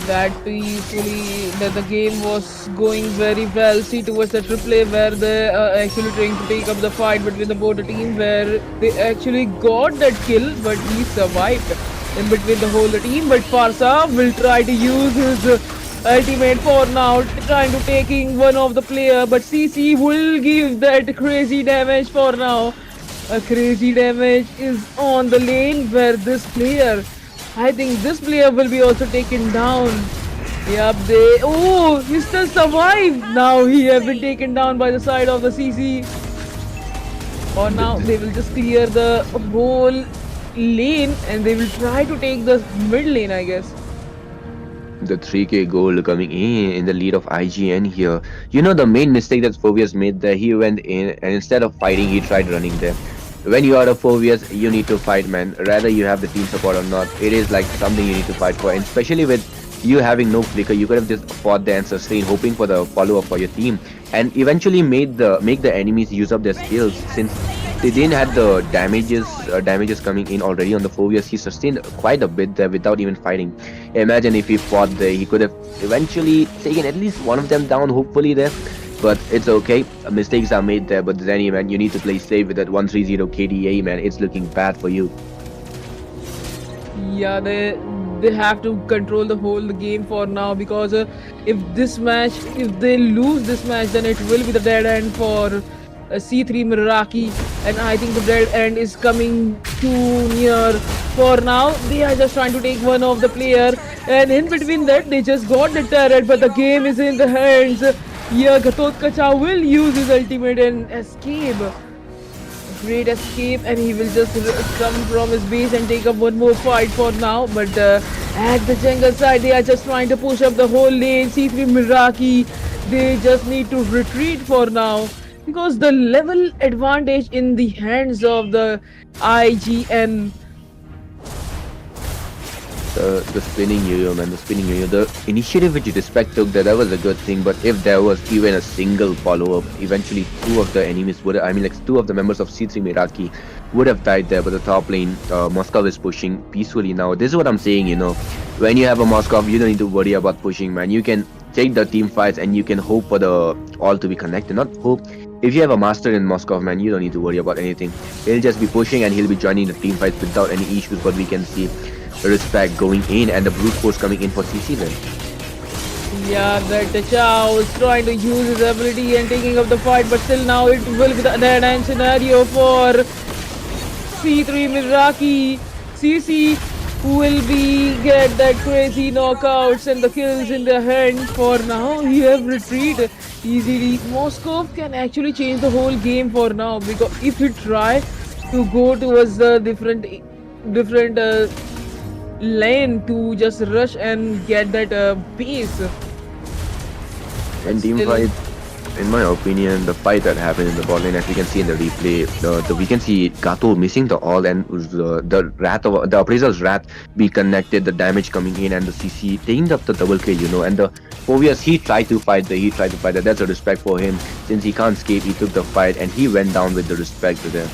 That peacefully, that the game was going very well. See towards the replay where they are actually trying to take up the fight between the both team, where they actually got that kill, but he survived. in between the whole team, but Farsa will try to use his ultimate for now, trying to taking one of the player, but CC will give that crazy damage for now. A crazy damage is on the lane where this player, I think this player will be also taken down. Yep, he still survived. Now he have been taken down by the side of the CC. For now, they will just clear the whole lane and they will try to take the mid lane, I guess. The 3K goal coming in the lead of IGN here. You know the main mistake that Phobius made there, he went in and instead of fighting, he tried running there. When you are a Phobius, you need to fight, man. Rather you have the team support or not. It is like something you need to fight for. And especially with you having no flicker, you could have just fought there and sustained, hoping for the follow-up for your team. And eventually make the enemies use up their skills since they didn't have the damages coming in already on the Phobius. He sustained quite a bit there without even fighting. Imagine if he fought there, he could have eventually taken at least one of them down, hopefully there. But it's okay, mistakes are made there. But then, man, you need to play safe with that 130 KDA, man. It's looking bad for you. Yeah, they have to control the whole game for now because if they lose this match, then it will be the dead end for C3 Meraki, and I think the dead end is coming too near. For now, they are just trying to take one of the player, and in between that, they just got the turret, but the game is in the hands. Yeah, Gatot Kacha will use his ultimate and escape. Great escape, and he will just come from his base and take up one more fight for now. But at the jungle side, they are just trying to push up the whole lane. C3 Meraki, they just need to retreat for now because the level advantage in the hands of the IGN. The spinning yo-yo, man, the spinning yo-yo. The initiative which Respect took there, that was a good thing. But if there was even a single follow-up, eventually two of the enemies would, I mean, like two of the members of C3 Meraki would have died there. But the top lane, Moscow is pushing peacefully now. This is what I'm saying, you know. When you have a Moscow, you don't need to worry about pushing, man. You can take the team fights and you can hope for the all to be connected. Not hope. If you have a master in Moscow, man, you don't need to worry about anything. He'll just be pushing and he'll be joining the team fights without any issues. But we can see Respect going in and the brute force coming in for CC then. Yeah, that Chow is trying to use his ability and taking up the fight, but still now it will be the dead end scenario for C3 Meraki. CC will be get that crazy knockouts and the kills in their hand. For now, he have retreated easily. Moscow can actually change the whole game for now because if he try to go towards the different lane to just rush and get that base. And team fight, in my opinion, the fight that happened in the bot lane, as we can see in the replay, we can see Gato missing the all and the appraiser's wrath be connected, the damage coming in, and the CC taking up the double kill, you know. And the Phobius, he tried to fight that. That's a respect for him since he can't escape. He took the fight and he went down with the respect to them.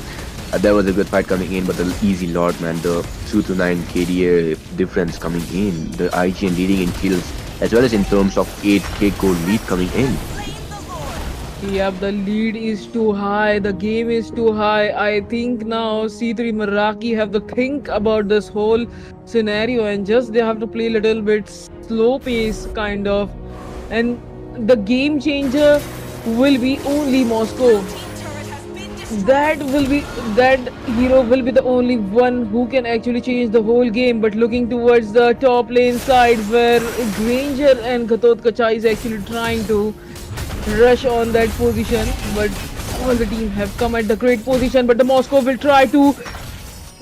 There was a good fight coming in, but the easy lord, man, the 2-9 KDA difference coming in, the IGN leading in kills, as well as in terms of 8k gold lead coming in. Yep, the lead is too high, the game is too high. I think now C3 Meraki have to think about this whole scenario and just they have to play a little bit slow pace kind of. And the game changer will be only Moscow. That hero will be the only one who can actually change the whole game. But looking towards the top lane side where Granger and Gatot Kacha is actually trying to rush on that position, but all the team have come at the great position, but the Moscow will try to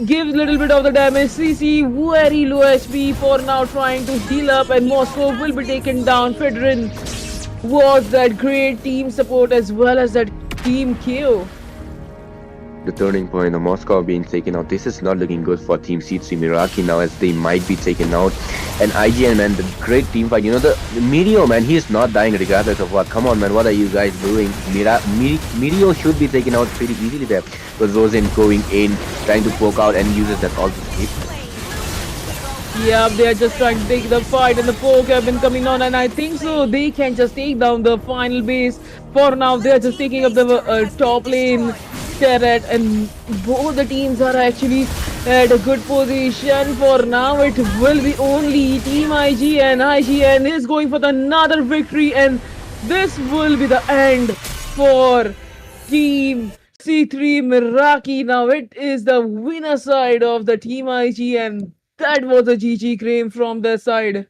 give little bit of the damage. CC very low HP for now, trying to heal up, and Moscow will be taken down. Federin was that great team support as well as that team KO. The turning point of Moscow being taken out. This is not looking good for Team C3 Meraki now, as they might be taken out. And IGN, man, the great team fight. You know, the Meteor, man, he's not dying regardless of what. Come on, man, what are you guys doing? Meteor should be taken out pretty easily there. But Rosen going in, trying to poke out and uses that all to escape. Yeah, they are just trying to take the fight and the poke have been coming on, and I think so they can just take down the final base. For now, they are just taking up the top lane turret, and both the teams are actually at a good position. For now, it will be only Team IGN. IGN is going for the another victory, and this will be the end for Team C3 Meraki. Now it is the winner side of the Team IGN. That was a GG claim from their side.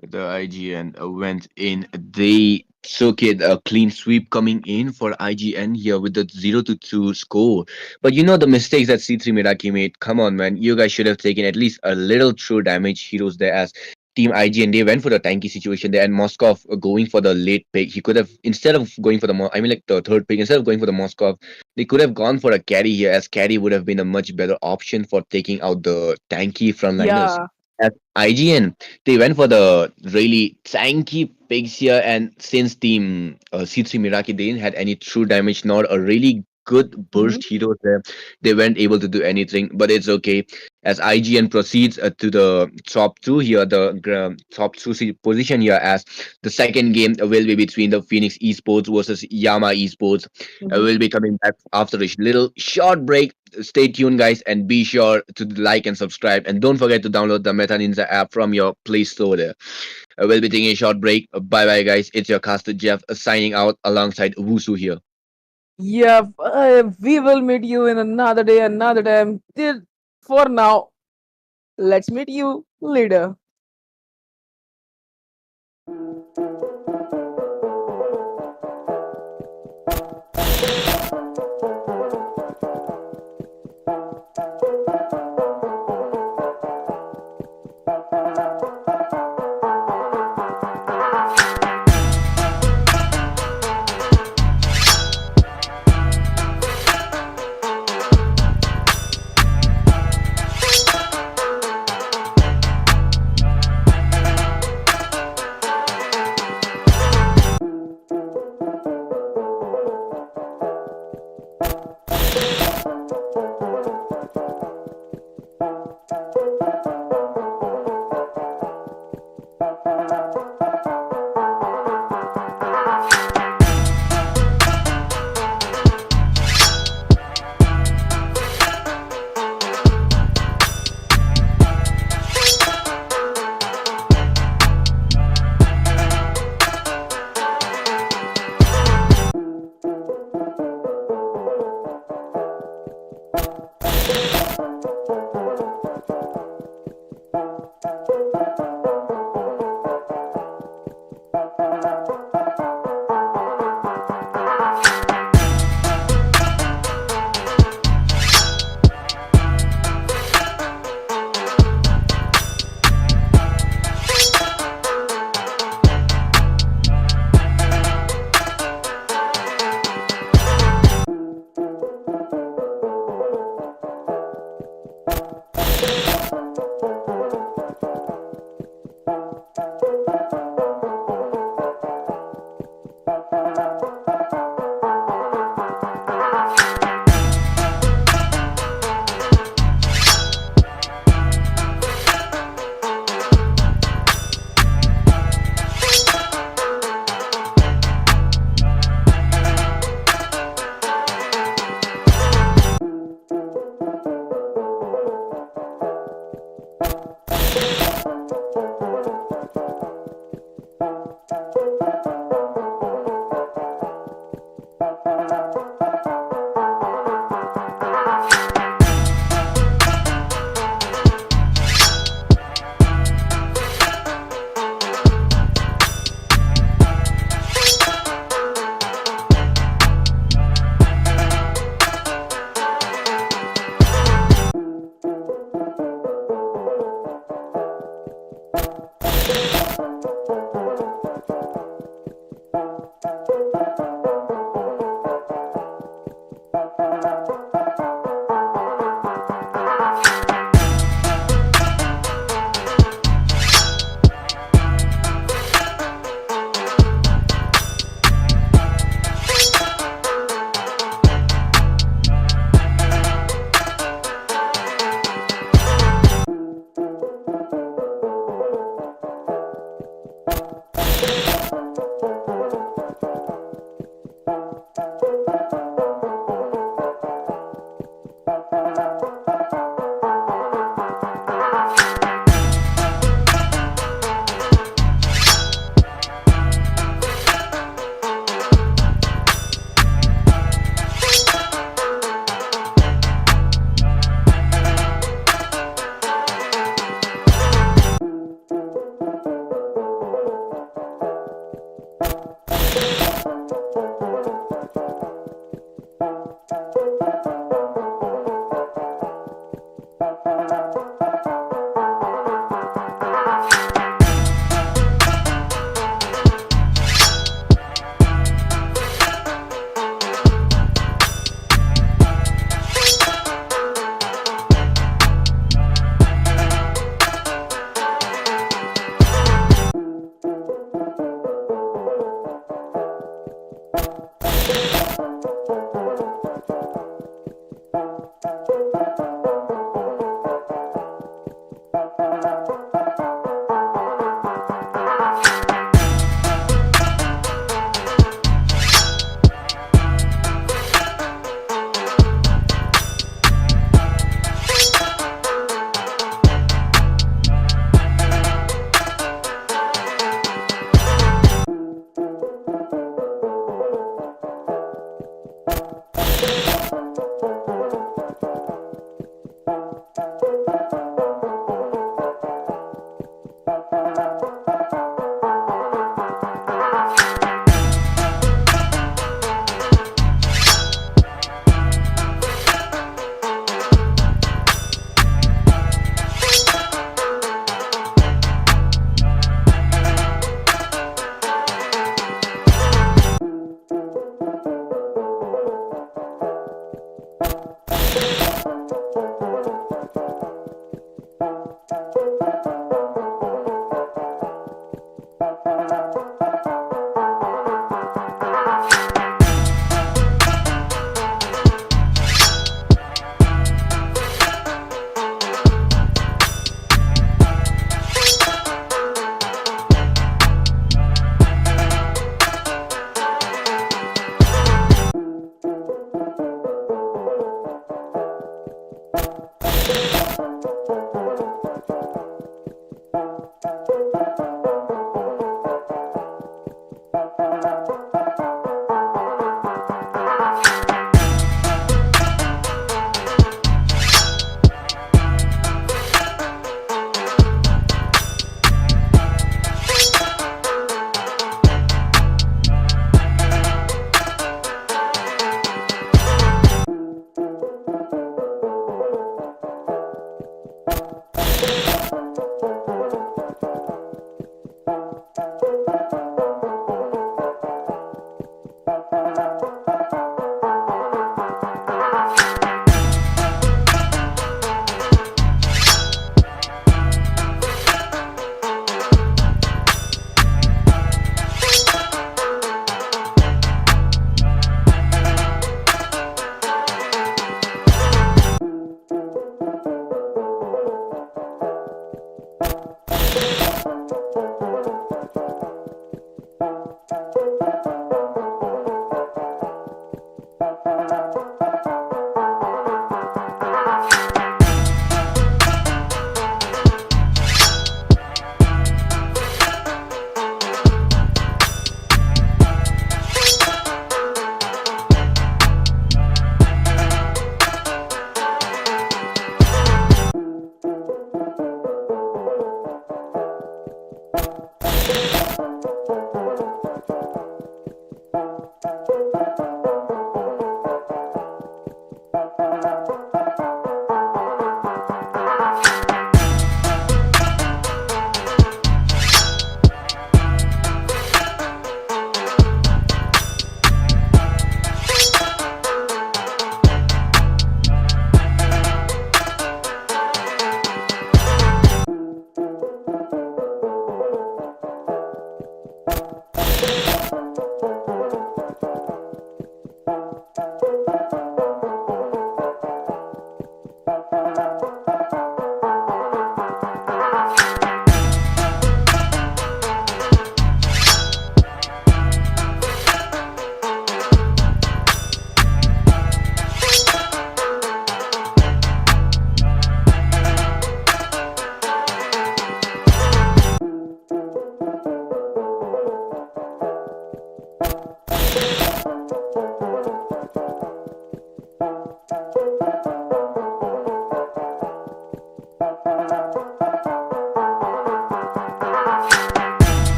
The IGN went in. They took it a clean sweep coming in for IGN here with the 0-2 score. But you know the mistakes that C3 Miraki made. Come on, man. You guys should have taken at least a little true damage heroes there as Team IGN. They went for the tanky situation there, and Moskov going for the late pick. He could have, instead of going for the, I mean, like the third pick, instead of going for the Moskov, they could have gone for a carry here, as carry would have been a much better option for taking out the tanky frontliners. Yeah. As IGN, they went for the really tanky picks here, and since Team C3 Miraki they didn't had any true damage nor a really good Mhm. burst hero there, they weren't able to do anything. But it's okay as IGN proceeds to the top two here, the top two position here, as the second game will be between the Phoenix Esports versus Yama Esports. Mhm. We'll be coming back after a little short break. Stay tuned, guys, and be sure to like and subscribe. And don't forget to download the Metaninza app from your Play Store there. We'll be taking a short break. Bye bye, guys. It's your caster Jeff signing out alongside Wusu here. Yeah, we will meet you in another day, another time. Till for now, let's meet you later.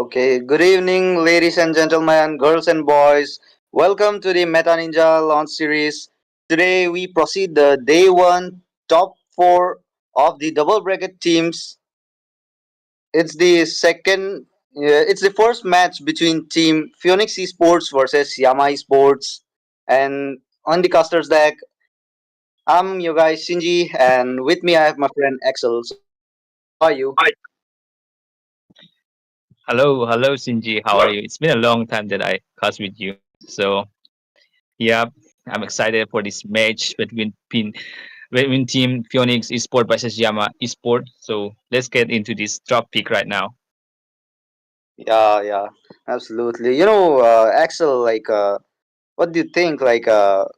Okay, good evening, ladies and gentlemen, girls and boys. Welcome to the Metaninja launch series. Today we proceed the day one top four of the double bracket teams. It's the second. It's the first match between Team Phoenix Esports versus Yama Esports. And on the casters deck, I'm your guy Shinji, and with me I have my friend Axel. So hi Axel, how are you? Hello, Shinji. How are you? It's been a long time that I cast with you. So yeah, I'm excited for this match between Team Phoenix Esport versus Yama Esport. So let's get into this drop pick right now. Yeah, absolutely. Axel, what do you think?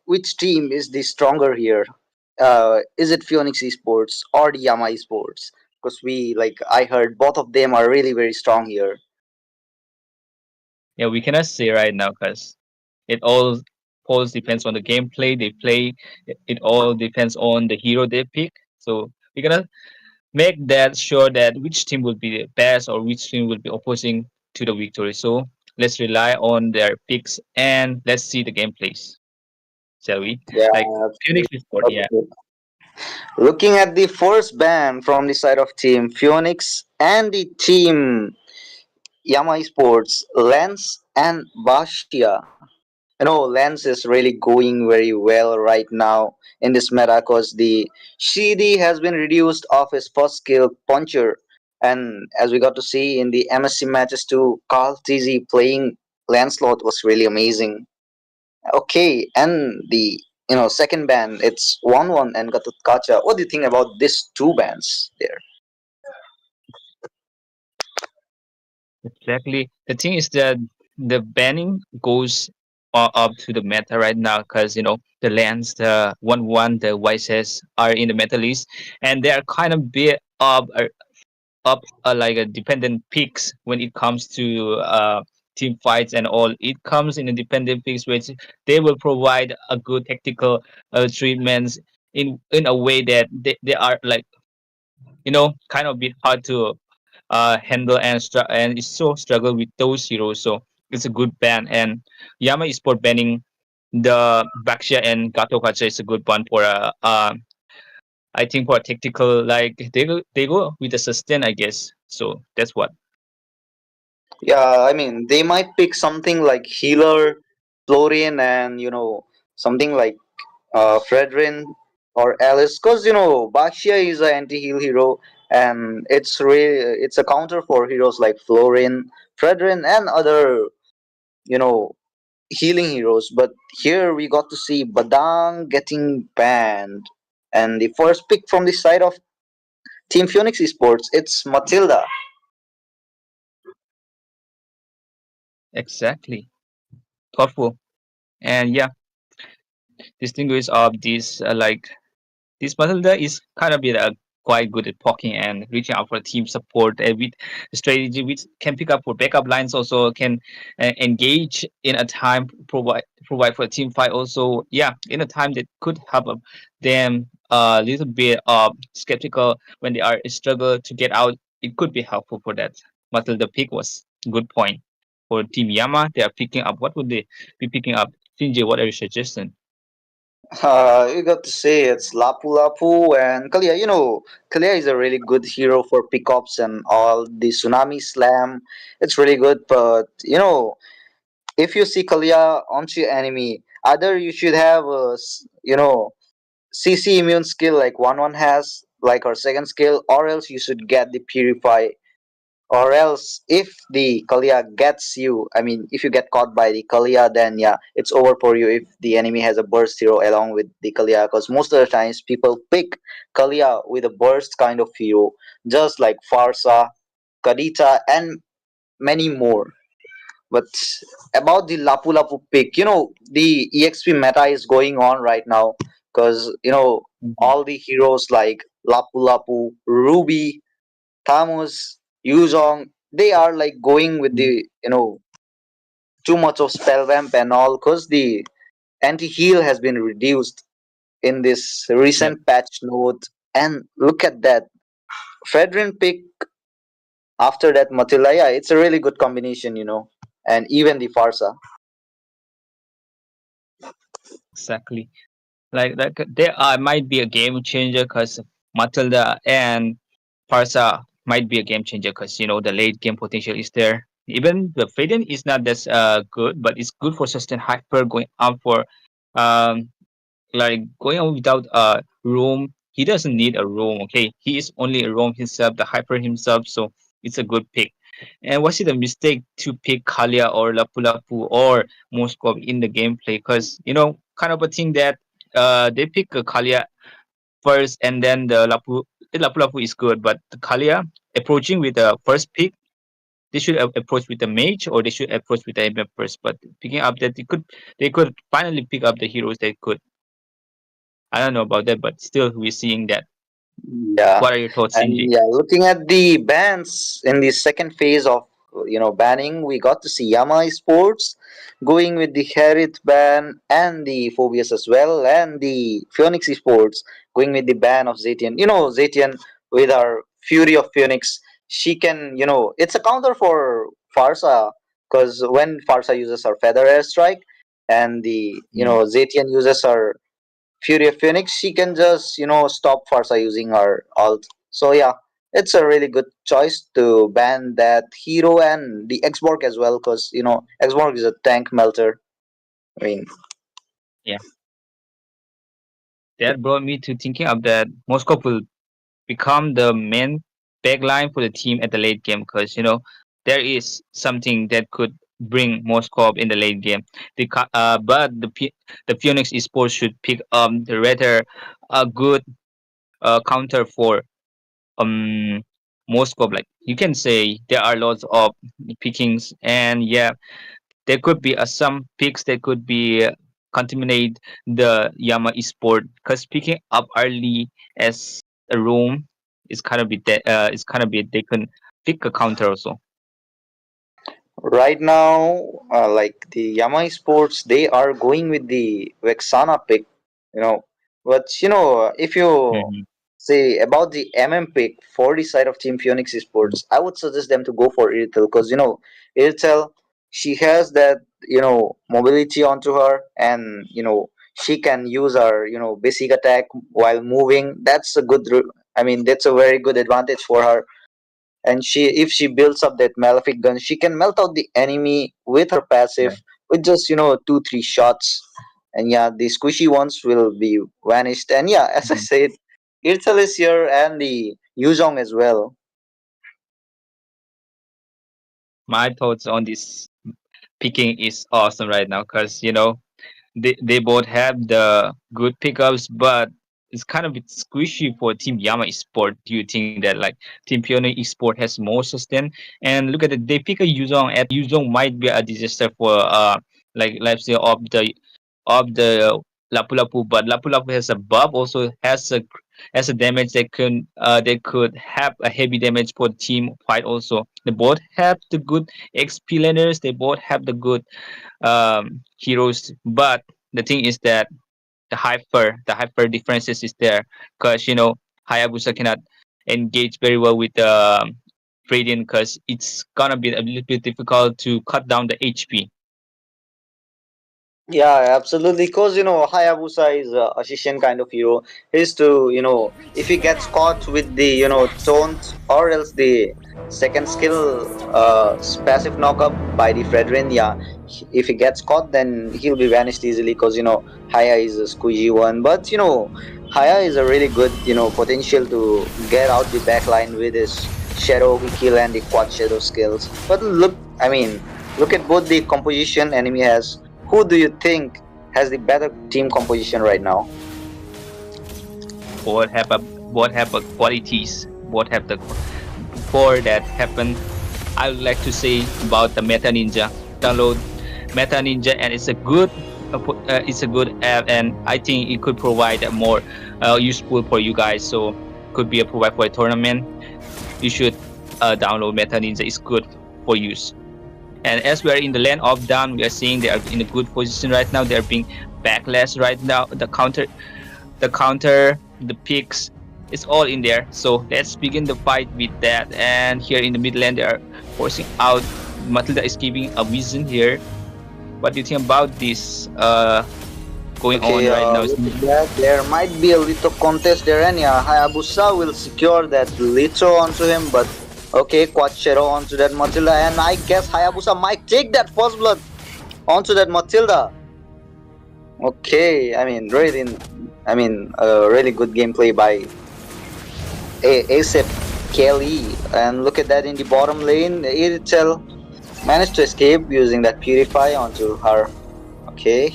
Which team is the stronger here? Is it Phoenix Esports or the Yama Esports? Because I heard both of them are really very strong here. Yeah, we cannot say right now because it all depends on the gameplay they play. It all depends on the hero they pick. So we're gonna make that sure that which team will be the best or which team will be opposing to the victory. So let's rely on their picks and let's see the gameplays, shall we? Yeah, Like Phoenix absolutely. Esport, yeah. Okay. Looking at the first ban from the side of Team Phoenix and the team Yama Esports, Lens and Bashia. Lens is really going very well right now in this meta because the CD has been reduced off his first skill puncher. And as we got to see in the MSC matches too, Carl TZ playing Lancelot was really amazing. Okay, and the second band it's 1-1 and Gatut Kacha. What do you think about these two bands there? Exactly. The thing is that the banning goes up to the meta right now because the lands, the 1-1, the YSS are in the meta list, and they are kind of bit up like a dependent picks when it comes to team fights and all. It comes in a dependent picks which they will provide a good tactical treatments in a way that they are like kind of bit hard to handle and is so struggle with those heroes. So it's a good ban. And Yama Esport banning the Baxia and Gato Kacha is a good one for I think for a tactical like they go with the sustain I guess. So that's what. Yeah, I mean they might pick something like healer, Florian, and something like Fredrin or Alice, because Baxia is an anti-heal hero, and it's a counter for heroes like Florin, Fredrin, and other you know healing heroes. But here we got to see Badang getting banned, and the first pick from the side of Team Phoenix Esports, it's Matilda. Exactly. Thoughtful. And yeah, distinguish of these this Matilda is kind of bit quite good at poking and reaching out for team support with strategy which can pick up for backup lines also can engage in a time provide for a team fight also yeah in a time that could help them a little bit skeptical when they are struggle to get out. It could be helpful for that. Matilda pick was good point for team Yama. They are picking up. What would they be picking up? Shinji, what are your suggestions? You got to say it's Lapu Lapu and Kalia. Kalia is a really good hero for pickups and all. The Tsunami Slam, it's really good. But if you see Kalia onto your enemy, either you should have CC immune skill like one has, like our second skill, or else you should get the Purify, or else if the Kalia gets you, I mean if you get caught by the Kalia, then yeah, it's over for you if the enemy has a burst hero along with the Kalia, because most of the times people pick Kalia with a burst kind of hero, just like Farsa, Kadita, and many more. But about the Lapu Lapu pick, the EXP meta is going on right now, because Mhm. all the heroes like Lapu Lapu, Ruby, Thamus, Yuzong, they are like going with the too much of spell vamp and all, because the anti heal has been reduced in this Yep. recent patch note. And look at that, Fredrin pick after that Matilla, yeah, it's a really good combination, and even the Farsa. Exactly. Like there might be a game changer because Matilda and Parsa might be a game changer because the late game potential is there. Even the Faden is not that good, but it's good for sustain hyper going up for um like going on without a room. He doesn't need a room. Okay, he is only a roam himself, the hyper himself. So it's a good pick. And was it a mistake to pick Kalia or Lapu Lapu or Moskov in the gameplay? Because kind of a thing that they pick Kalia first, and then the Lapu Lapu is good, but the Kalia approaching with the first pick, they should approach with the mage or they should approach with the MF first. But picking up that they could finally pick up the heroes they could. I don't know about that, but still we're seeing that. Yeah, What are your thoughts, and CJ? yeah, looking at the bans in the second phase of banning, we got to see Yama Sports going with the Harith ban and the Phobias as well, and the Phoenix Sports going with the ban of Zetian. Zetian with our Fury of Phoenix, she can it's a counter for Farsa, because when Farsa uses her Feather Airstrike and the Mm. Zetian uses her Fury of Phoenix, she can just stop Farsa using her alt. So yeah, it's a really good choice to ban that hero and the Xborg as well, because Xborg is a tank melter. I mean, Yeah, that brought me to thinking of that Moscow will become the main backline for the team at the late game because there is something that could bring more scope in the late game. But the Phoenix Esports should pick the rather a good counter for um more scope. Like you can say there are lots of pickings, and yeah, there could be some picks that could be contaminate the Yama Esport because picking up early as a room is kind of bit they can pick a counter also. right now, like the Yama Sports, they are going with the Vexana pick, you know. But if you Hmm. say about the pick for the side of Team Phoenix Sports, I would suggest them to go for Irtel, because Irtel, she has that mobility onto her, and she can use her basic attack while moving. That's a I mean, that's a very good advantage for her. And if she builds up that malefic gun, she can melt out the enemy with her Yeah. passive with just 2-3 shots. And yeah, the squishy ones will be vanished. And yeah, as I Mhm. said, Irtel is here, and the Yuzong as well. My thoughts on this picking is awesome right now because they both have the good pickups, but it's kind of a bit squishy for Team Yama Sport. Do you think that like Team Pioneer Esport has more sustain? And look at it, they pick a Yuzong, and Yuzong might be a disaster for like let's say of the Lapu Lapu, but Lapu Lapu has a buff, also has a damage that can they could have a heavy damage for team fight also. They both have the good XP laners, they both have the good heroes, but the thing is that the hyper differences is there because Hayabusa cannot engage very well with Radiant because it's gonna be a little bit difficult to cut down the HP. Yeah, absolutely. Because Hayabusa is a Shishin kind of hero. He's to if he gets caught with the taunt, or else the second skill passive knockup by the Fredrin. Yeah, if he gets caught, then he'll be vanished easily. Because Haya is a squeegee one, but Haya is a really good potential to get out the backline with his shadow kill and the quad shadow skills. But look, I mean, look at both the composition enemy has. Who do you think has the better team composition right now? Both have a qualities. Both have the before that happened. I would like to say about the Meta Ninja. Download Meta Ninja, and it's a good app, and I think it could provide a more useful for you guys. So could be a provide for a tournament. You should download Meta Ninja. It's good for use. And as we are in the land of down, we are seeing they are in a good position right now. They are being backlash right now. The counter, the picks. it's all in there. So let's begin the fight with that. And here in the mid lane, they are forcing out. Matilda is giving a vision here. What do you think about this going on Okay, right now? look at that. There might be a little contest there, and yeah, Hayabusa will secure that little onto him, but okay, Quad Shadow onto that Matilda, and I guess Hayabusa might take that first blood onto that Matilda. Okay, really good gameplay by Asep Kelly, and look at that in the bottom lane, Iritel managed to escape using that Purify onto her. Okay.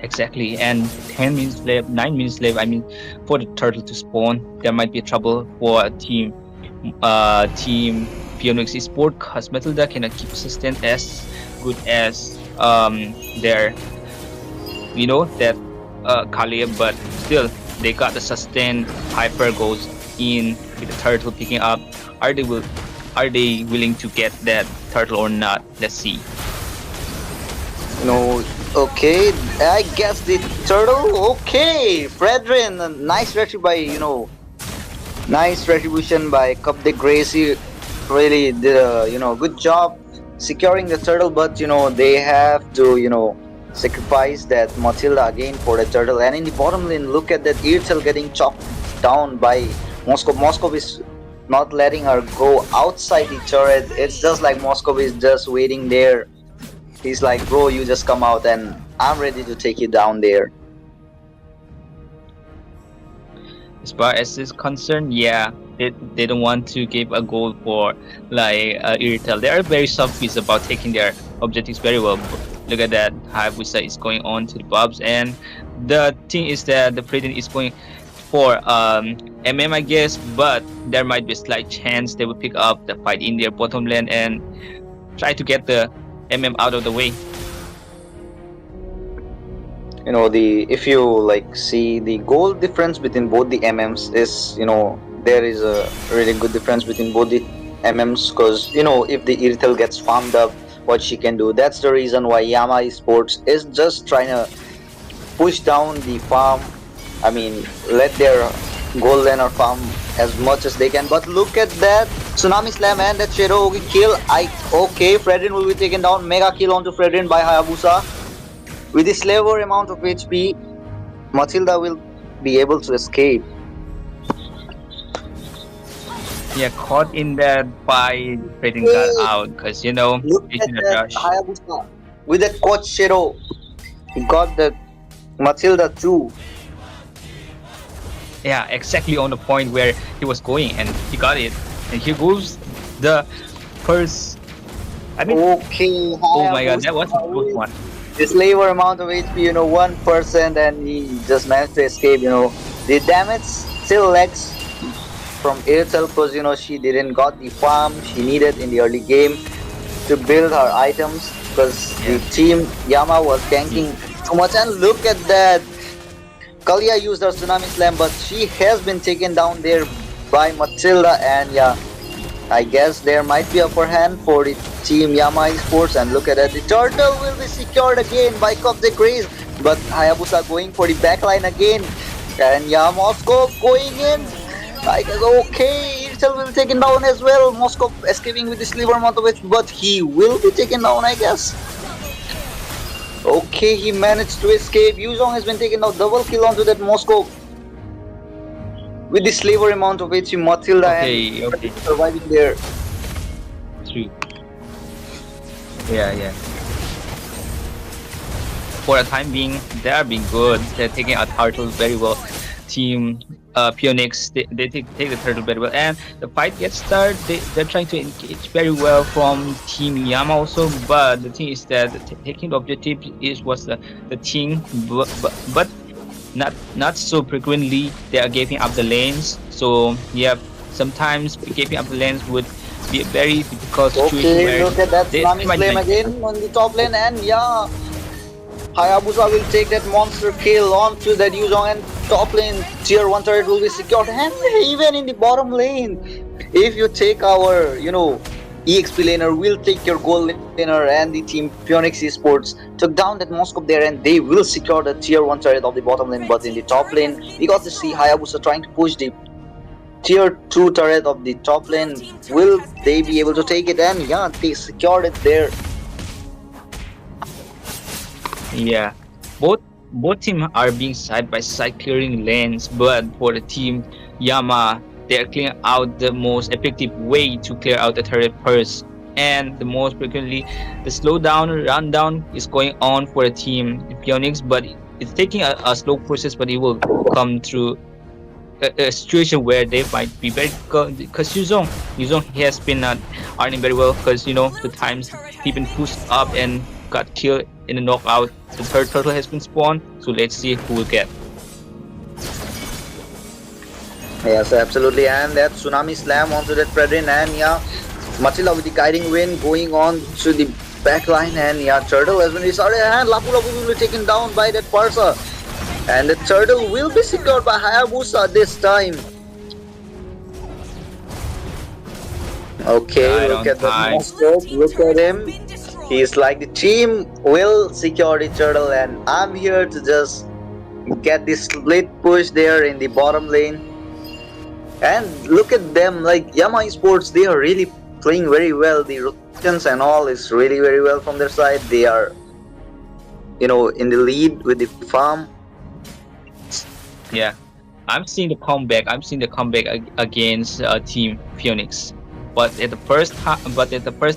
Exactly, and 10 minutes left, 9 minutes left. I mean, for the turtle to spawn, there might be trouble for team Phoenix Esports, because Matilda cannot keep sustain as good as their that Kalia, but still they got the sustain. Hyper goes in with the turtle picking up. Are they willing to get that turtle or not? Let's see. Okay, I guess the turtle. Okay, Fredrin, nice nice retribution by Cup de Gracie. Really did a good job securing the turtle, but they have to sacrifice that Matilda again for the turtle. And in the bottom lane, look at that Irtel getting chopped down by Moscow. Moscow is not letting her go outside the turret. It's just like Moscow is just waiting there. He's like, bro, you just come out and I'm ready to take you down there. As far as is concerned, yeah, they don't want to give a goal for like Iritel. They are very selfish about taking their objectives very well. Look at that, Hayabusa is going on to the Bobs, and the thing is that the President is going for MM, I guess, but there might be a slight chance they will pick up the fight in their bottom lane and try to get the MM out of the way. If you see the goal difference between both the MMs is there is a really good difference between both the MMs, because if the Irithel gets farmed up, what she can do. That's the reason why YAMAESPORTS is just trying to push down the farm. Let their gold laner farm as much as they can. But look at that Tsunami Slam and that Shadow kill. Okay, Fredrin will be taken down. Mega kill onto Fredrin by Hayabusa. With the slaver amount of HP, Matilda will be able to escape. Yeah, caught in that fight, Fredrin got out because Look he's at in a that rush. Hayabusa with that Coach Shadow. He got the Matilda too. Yeah, exactly on the point where he was going, and he got it. And here goes the first. Okay, Oh my god, that was a close one. The slaver amount of HP, 1%, and he just managed to escape. The damage still lags from Airtel because she didn't got the farm she needed in the early game to build her items, because the team Yama was ganking too much. And look at that, Kalia used her Tsunami Slam, but she has been taken down there by Matilda, and yeah, I guess there might be upper hand for the team YAMAESPORTS. And look at that, the turtle will be secured again by Cup de Grace, but Hayabusa going for the backline again, and yeah, Moscow going in. Okay, Irtel will be taken down as well. Moscow escaping with the sliver amount of HP, but he will be taken down, I guess. Okay, he managed to escape. Yuzong has been taken down. Double kill onto that Moscow with the slaver amount of HP. Matilda and surviving there. True. Yeah. For the time being, they are being good. They're taking out turtle very well. Team Phoenix, they take the turtle very well, and the fight gets started. They're trying to engage very well from Team Yama also, but the thing is that taking the objective was the thing, but not so frequently they are giving up the lanes. So yeah, sometimes giving up the lanes would be a very difficult situation. Okay, look at that Tsunami Flame again on the top lane, and yeah, Hayabusa will take that monster kill onto that Yuzong, and top lane tier 1 turret will be secured. And even in the bottom lane, if you take our EXP laner will take your gold laner, and the team Phoenix Esports took down that Moscow there, and they will secure the tier 1 turret of the bottom lane. But in the top lane, we got to see Hayabusa trying to push the tier 2 turret of the top lane. Will they be able to take it? And yeah, they secured it there. Yeah, both both teams are being side by side clearing lanes, but for the team Yama, they are clearing out the most effective way to clear out the turret first. And the most frequently, the slowdown rundown is going on for the team Phoenix, but it's taking a slow process, but it will come through a situation where they might be very because Yuzong has been earning very well because the times he been pushed up and got killed in a knockout. The third turtle has been spawned, so let's see who will get. Yes, absolutely. And that tsunami slam onto that Fredrin, and yeah, Matila with the guiding wind going on to the back line, and yeah, Turtle has been restarted, and Lapu Lapu will be taken down by that Parsa. And the turtle will be secured by Hayabusa this time. Okay, Right look on at the time. monster. Look at him. He's like, the team will secure the turtle, and I'm here to just get the split push there in the bottom lane. And look at them, like Yama Esports, they are really playing very well. The rotations and all is really very well from their side. They are, in the lead with the farm. Yeah, I'm seeing the comeback. I'm seeing the comeback against Team Phoenix. But at the first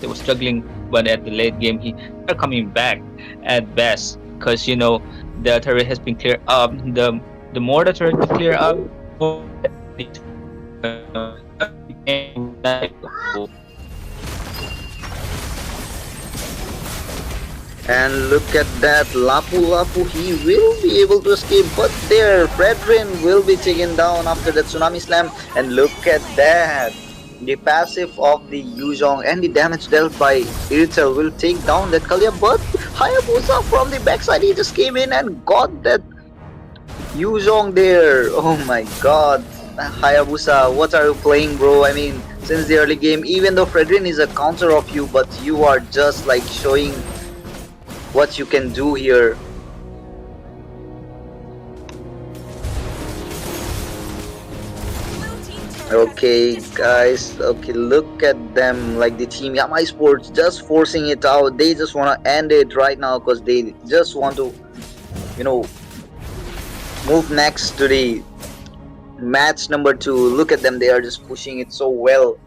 they were struggling. But at the late game, they're coming back at best because the turret has been cleared up. The more the turret is clear up, And look at that, Lapu Lapu, he will be able to escape, but there, Fredrin will be taken down after that tsunami slam. And look at that, the passive of the Yuzhong and the damage dealt by Iritel will take down that Kalia, but Hayabusa from the backside, he just came in and got that Yuzhong there. Oh my god, Hayabusa, what are you playing, bro? I mean, since the early game, even though Fredrin is a counter of you, but you are just like showing what you can do here. Okay, guys. Okay, look at them. Like the team YAMAESPORTS just forcing it out. They just want to end it right now because they just want to, move next to the match number 2. Look at them. They are just pushing it so well.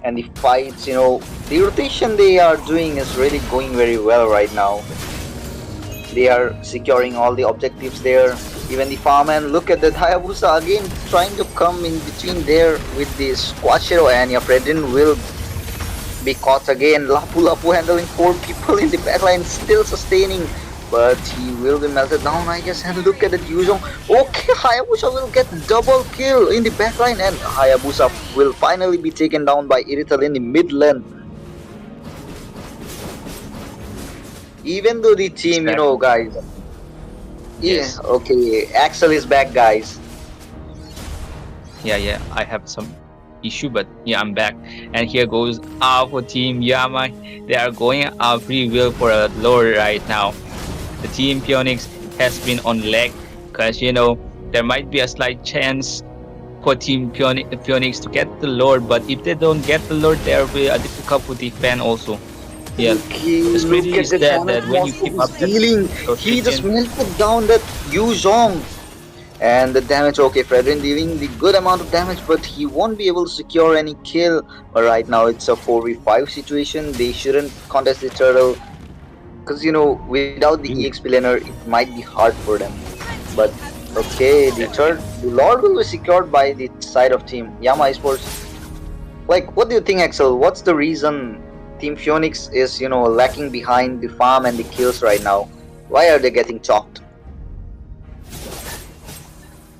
And the fights, the rotation they are doing is really going very well right now. They are securing all the objectives there. Even the farm, and look at that Hayabusa again trying to come in between there with the Squashero, and yeah, Fredrin will be caught again. Lapu Lapu handling 4 people in the backline, still sustaining, but he will be melted down, I guess. And look at that Yuzhong. Okay, Hayabusa will get double kill in the backline, and Hayabusa will finally be taken down by Irital in the mid lane. Even though the team, guys. Yes. Yeah, okay, Axel is back, guys. Yeah, I have some issue, but yeah, I'm back. And here goes for Team Yama. They are going pretty well for a lore right now. The Team Phoenix has been on leg because there might be a slight chance for Team Phoenix to get the lore, but if they don't get the lore, there will be a difficult to defend also. Yeah, Okay, the look strategy at is the that when you keep up that healing, he just rotation, melted down that Yuzhong. And the damage, okay, Fredrin dealing the good amount of damage, but he won't be able to secure any kill. But right now it's a 4v5 situation. They shouldn't contest the turtle because without the EXP laner it might be hard for them. But okay, the Lord will be secured by the side of team YAMAESPORTS. Like, what do you think, Axel? What's the reason Team Phoenix is, lacking behind the farm and the kills right now? Why are they getting chalked?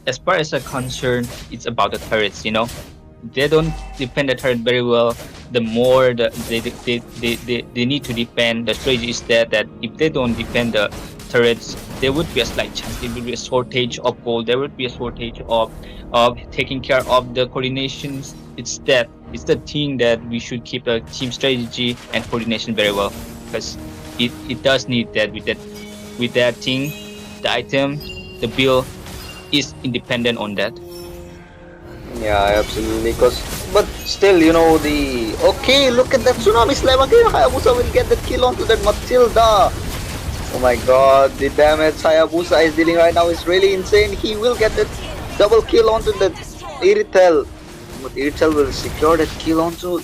as far as I'm concerned, it's about the turrets. They don't defend the turret very well. The more they need to defend, the strategy is that if they don't defend the turrets, there would be a slight chance. There would be a shortage of gold. There would be a shortage of taking care of the coordinations. It's that it's the thing that we should keep a team strategy and coordination very well because it does need that with that thing, the item, the build is independent on that. Yeah, absolutely. Cause, but still, the okay. Look at that tsunami slam again. Hayabusa will get the kill onto that Matilda. Oh my God, the damage Hayabusa is dealing right now is really insane. He will get that double kill onto that Iritel. But Iritel will secure that kill onto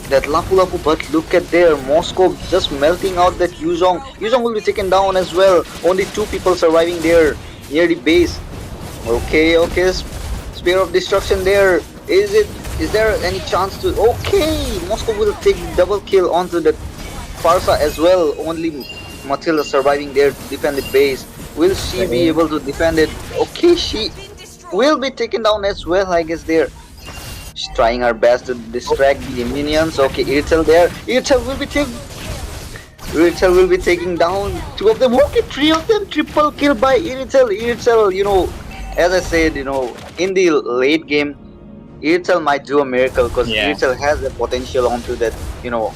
that Lapu Lapu. But look at there, Moscow just melting out that Yuzong. Yuzong will be taken down as well. Only two people surviving there near the base. Okay, okay, Spear of Destruction there. Is there any chance to... Okay, Moscow will take double kill onto the Farsa as well. Only Matilda surviving there to defend the base. Will she be able to defend it? Okay, she will be taken down as well, I guess there. She's trying her best to distract the minions. Okay, Irtel there. Irtel will be taking down two of them. Okay, three of them. Triple kill by Irtel. Irtel, as I said, in the late game, Irtel might do a miracle because Yeah. Irtel has the potential onto that,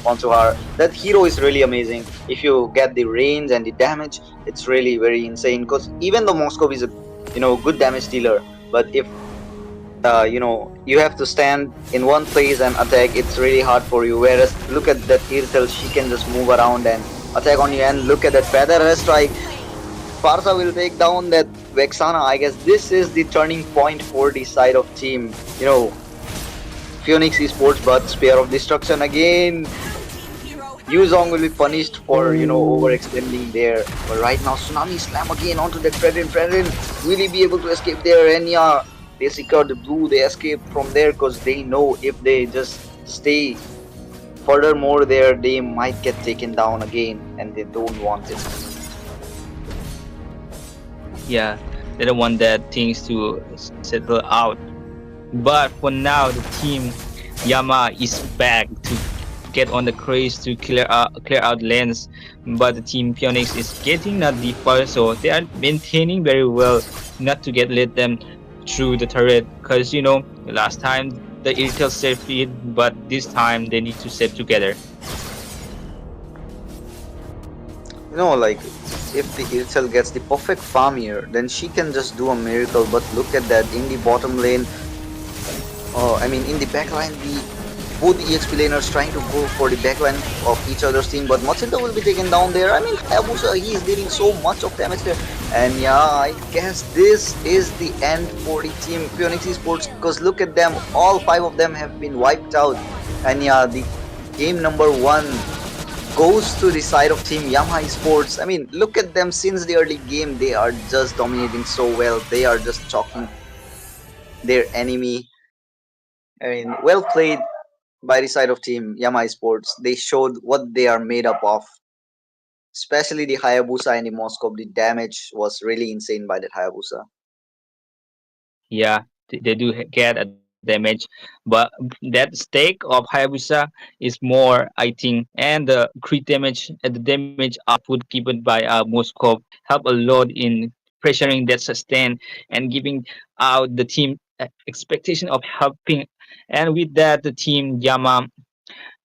onto her. That hero is really amazing. If you get the range and the damage, it's really very insane. Because even though Moscow is a, good damage dealer, but if you have to stand in one place and attack, it's really hard for you. Whereas look at that Irtel, she can just move around and attack on you. And look at that feather strike. Farsa will take down that Vexana. I guess this is the turning point for the side of team. Phoenix Esports, but Spear of Destruction again. Yuzong will be punished for, overextending there. But right now, Tsunami Slam again onto that Fredrin. Fredrin, will he be able to escape there? And yeah, they secured the blue. They escape from there because they know if they just stay furthermore there, they might get taken down again. And they don't want it. Yeah, they don't want that things to settle out. But for now, the team Yama is back to get on the craze to clear out lanes. But the team Phoenix is getting not deeper, so they are maintaining very well not to get let them through the turret. Because last time the Irtel saved it, but this time they need to save together. Like if the Irtel gets the perfect farm here, then she can just do a miracle. But look at that in the bottom lane. In the backline, both the EXP laners trying to go for the backline of each other's team, but Matilda will be taken down there. Hayabusa, he is dealing so much of damage there. And yeah, I guess this is the end for the team Phoenix Esports, because look at them, all five of them have been wiped out. And yeah, the game number 1 goes to the side of team YAMAESPORTS. Look at them since the early game, they are just dominating so well. They are just chalking their enemy. Well played by the side of team YAMAESPORTS. They showed what they are made up of. Especially the Hayabusa and the Moscow. The damage was really insane by that Hayabusa. Yeah, they do get a damage, but that stake of Hayabusa is more, I think, and the crit damage and the damage output given by Moskov help a lot in pressuring that sustain and giving out the team expectation of helping. And with that, the team Yama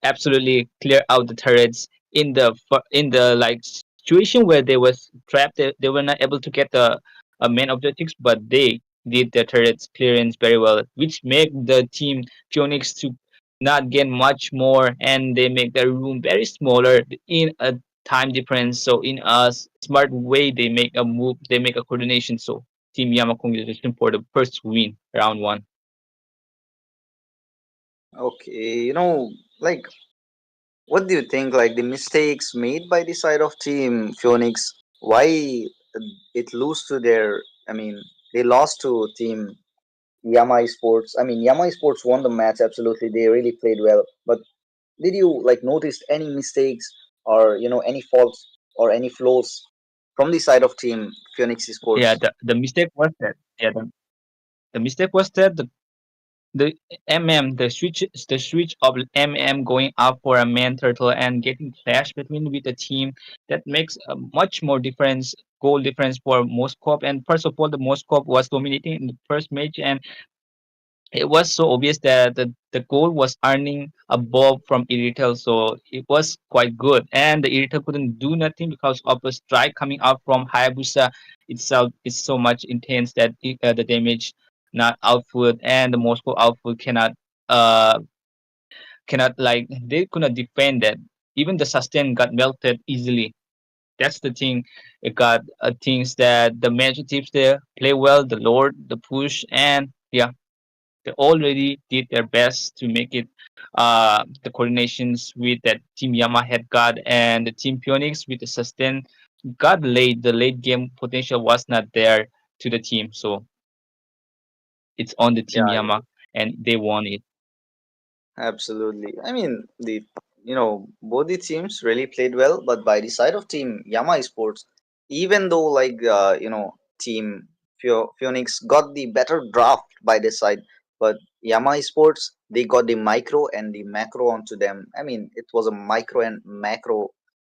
absolutely clear out the turrets in the like situation where they was trapped. They were not able to get the main objectives, but they did the turrets clearance very well, which make the team Phoenix to not gain much more, and they make the room very smaller in a time difference. So in a smart way, they make a move, they make a coordination. So Team Yama, congratulations for the first win, round one. Okay, like what do you think? Like the mistakes made by the side of team Phoenix, why it lose to their? They lost to team YAMAESPORTS. YAMAESPORTS won the match. Absolutely, they really played well. But did you notice any mistakes or any faults or any flaws from the side of team Phoenix Yeah, Esports? the mistake was that. Yeah, the mistake was that the the switch of going up for a man turtle and getting clash between with the team, that makes a much more difference, goal difference for Moskov. And first of all, the Moskov was dominating in the first match, and it was so obvious that the goal was earning above from Iritel, so it was quite good. And the Iritel couldn't do nothing because of the strike coming out from Hayabusa itself is so much intense that the damage not output and the Moscow output uh cannot like they could not defend that. Even the sustain got melted easily. That's the thing. It got things that the major teams there play well, the Lord, the push, and yeah, they already did their best to make it. The coordinations with that Team Yama had got and the Team Phoenix with the sustain got late. The late game potential was not there to the team, so it's on the Team Yeah, Yama and they won it. absolutely. I mean, both the teams really played well, but by the side of team Yama Esports, even though team Phoenix got the better draft by this side, but Yama Esports they got the micro and the macro onto them. I mean, it was a micro and macro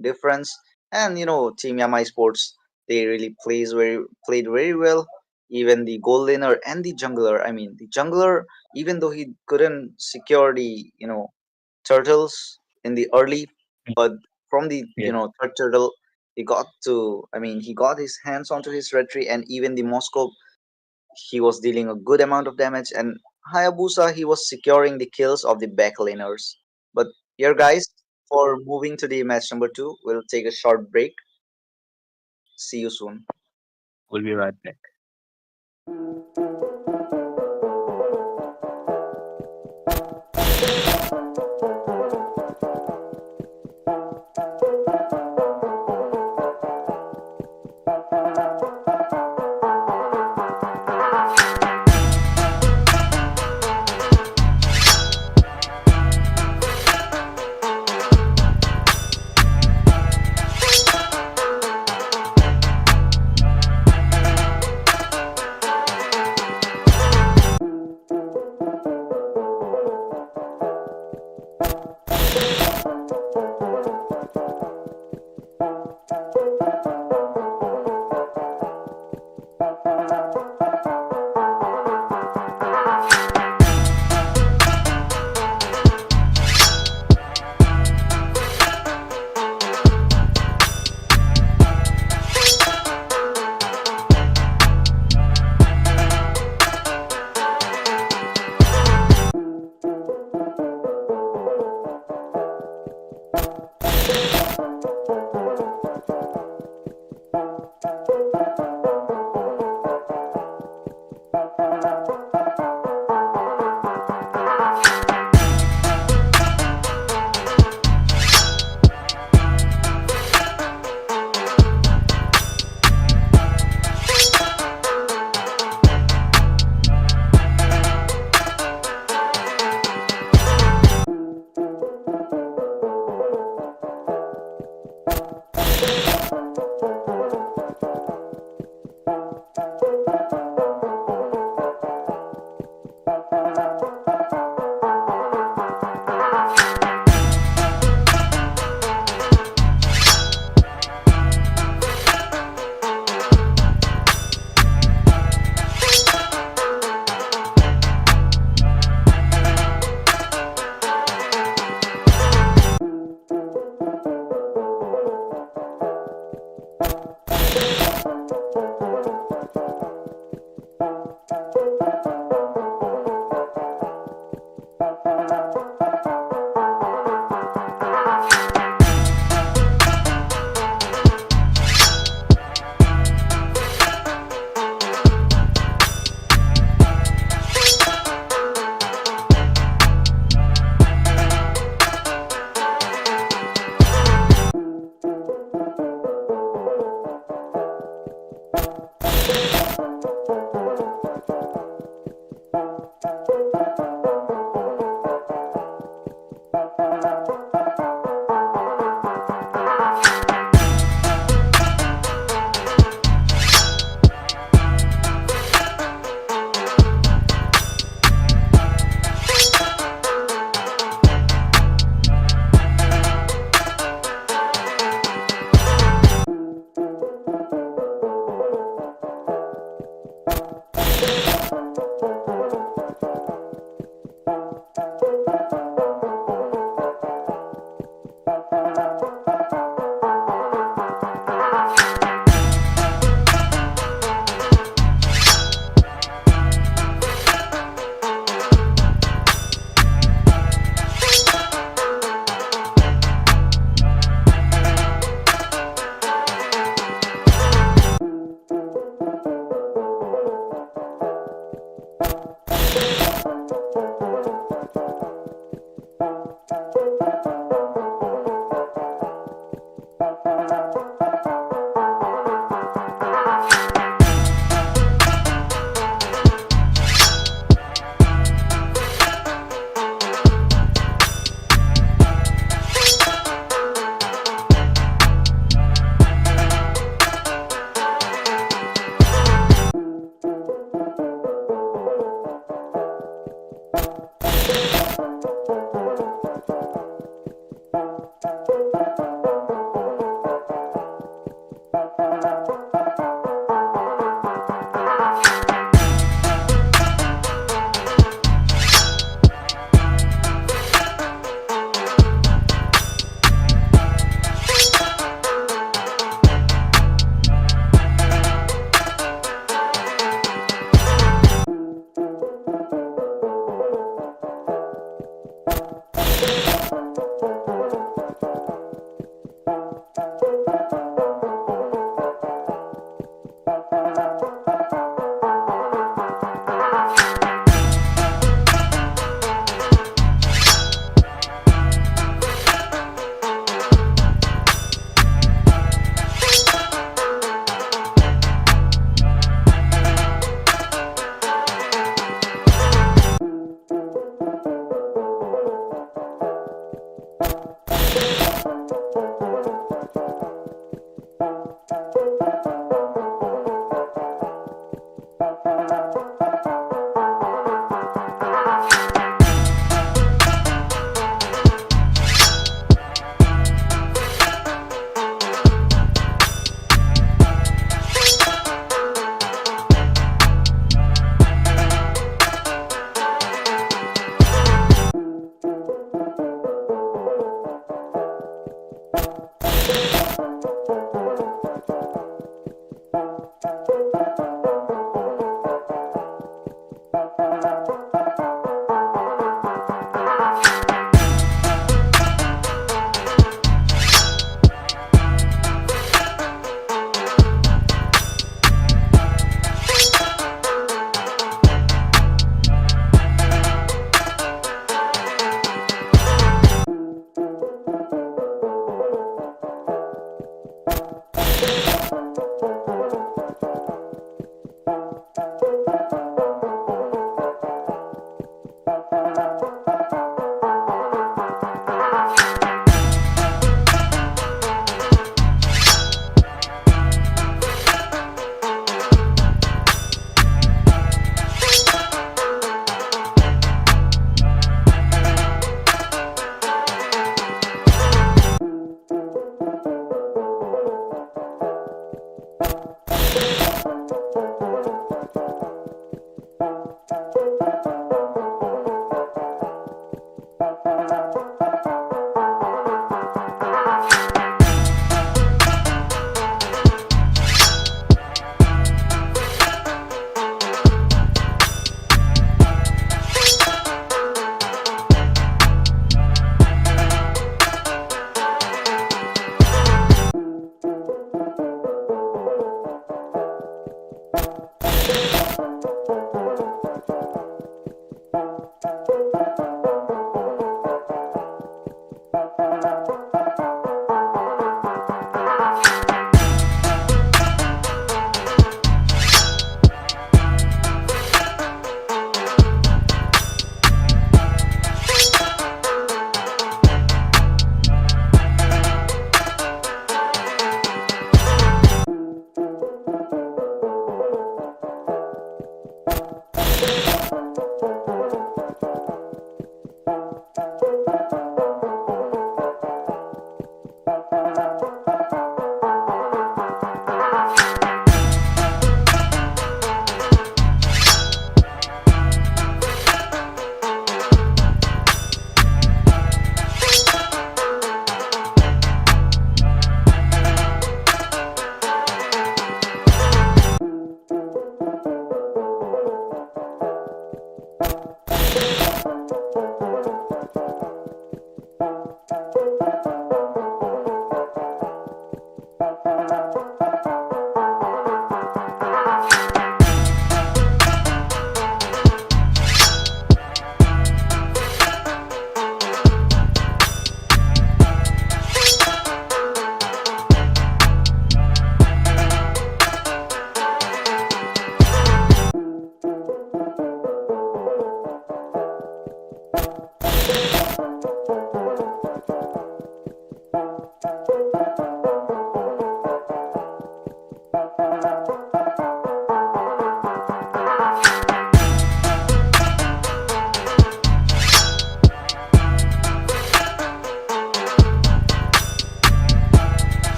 difference, and team Yama Esports they really played very well. Even the goal laner and the jungler. I mean, the jungler even though he couldn't secure the turtles in the early, but from the Yes, third turtle he got his hands onto his red tree, and even the Moscow he was dealing a good amount of damage, and Hayabusa he was securing the kills of the back laners. But here guys, for moving to the match number 2, we'll take a short break. See you soon. we'll be right back.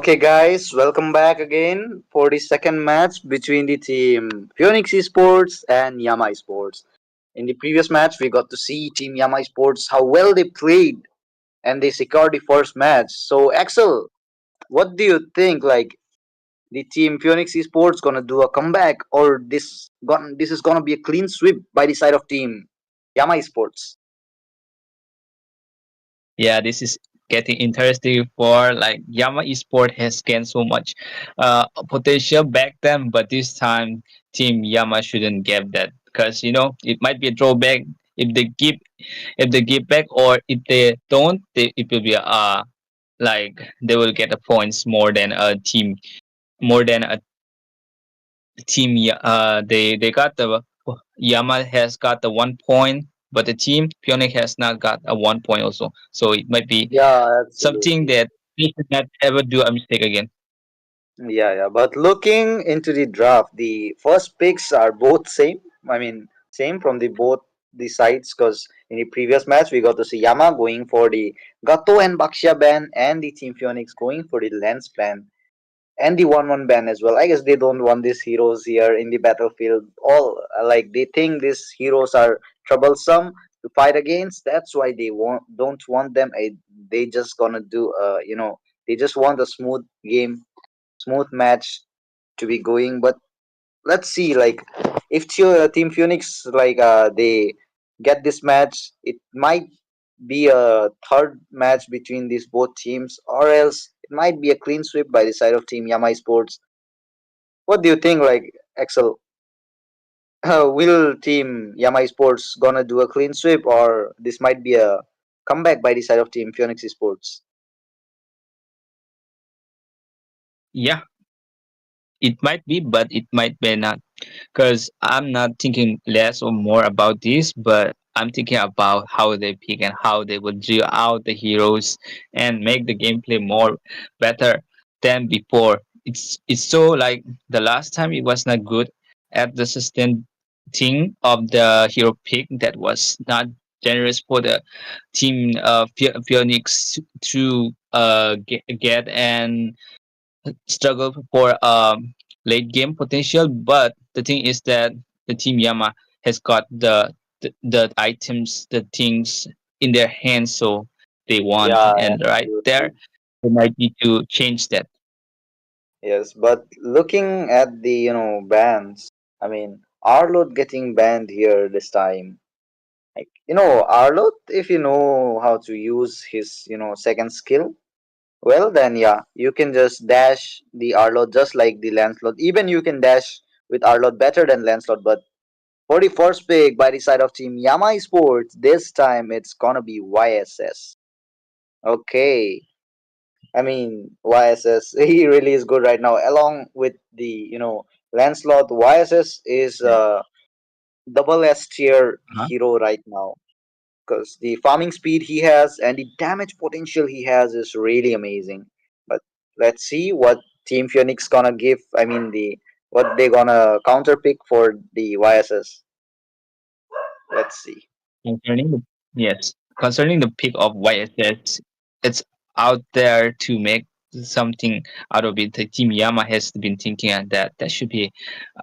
Okay, guys, welcome back again for the second match between the team Phoenix Esports and Yama Esports. In the previous match, we got to see Team Yama Esports how well they played and they secured the first match. So, Axel, what do you think? Like the team Phoenix Esports gonna do a comeback, or this is gonna be a clean sweep by the side of Team Yama Esports? Yeah, this is getting interesting for like Yama Esport has gained so much potential back then, but this time Team Yama shouldn't get that because it might be a drawback if they give back, or if they don't, it will be like they will get the points more than a team, more than a they got the Yama has got the 1 point, but the team Pioneer has not got a 1 point also. So it might be Yeah, something absolutely. that we should not ever do a mistake again. Yeah, yeah. But looking into the draft, the first picks are both same. I mean, same from the both the sides, because in the previous match we got to see Yama going for the Gato and Baxia ban, and the Team Phoenix going for the Lens plan and the 1-1 ban as well. I guess they don't want these heroes here in the battlefield. All like they think these heroes are troublesome to fight against. That's why they don't want them. They just gonna do they just want a smooth game, smooth match to be going. But let's see, like if Team Phoenix they get this match, it might be a third match between these both teams, or else it might be a clean sweep by the side of Team Yama Sports. What do you think, like Axel? Will Team Yama Sports gonna do a clean sweep, or this might be a comeback by the side of Team Phoenix Sports? Yeah, it might be, but it might be not. Because I'm not thinking less or more about this, but I'm thinking about how they pick and how they would drill out the heroes and make the gameplay more better than before. It's so like the last time it was not good at the sustain thing of the hero pick that was not generous for the team Phoenix to get and struggle for late game potential. But the thing is that the team Yama has got the items, the things in their hands, so they want. Yeah, And right there, absolutely. they might need to change that. Yes, but looking at the bans, I mean Arlot getting banned here this time. Like Arlot, if you know how to use his second skill, well then yeah, you can just dash the Arlot just like the Lancelot. Even you can dash with Arlot better than Lancelot. But for the first pick by the side of Team Yama Sports, this time it's gonna be YSS. Okay. I mean, YSS, he really is good right now. Along with the, Lancelot, YSS is Yeah. a double S tier Uh-huh. hero right now. Because the farming speed he has and the damage potential he has is really amazing. But let's see what Team Phoenix gonna give. I mean, what they gonna counter pick for the YSS. Let's see. Concerning the yes, concerning the pick of YSS, it's out there to make something out of it. The team Yama has been thinking that that should be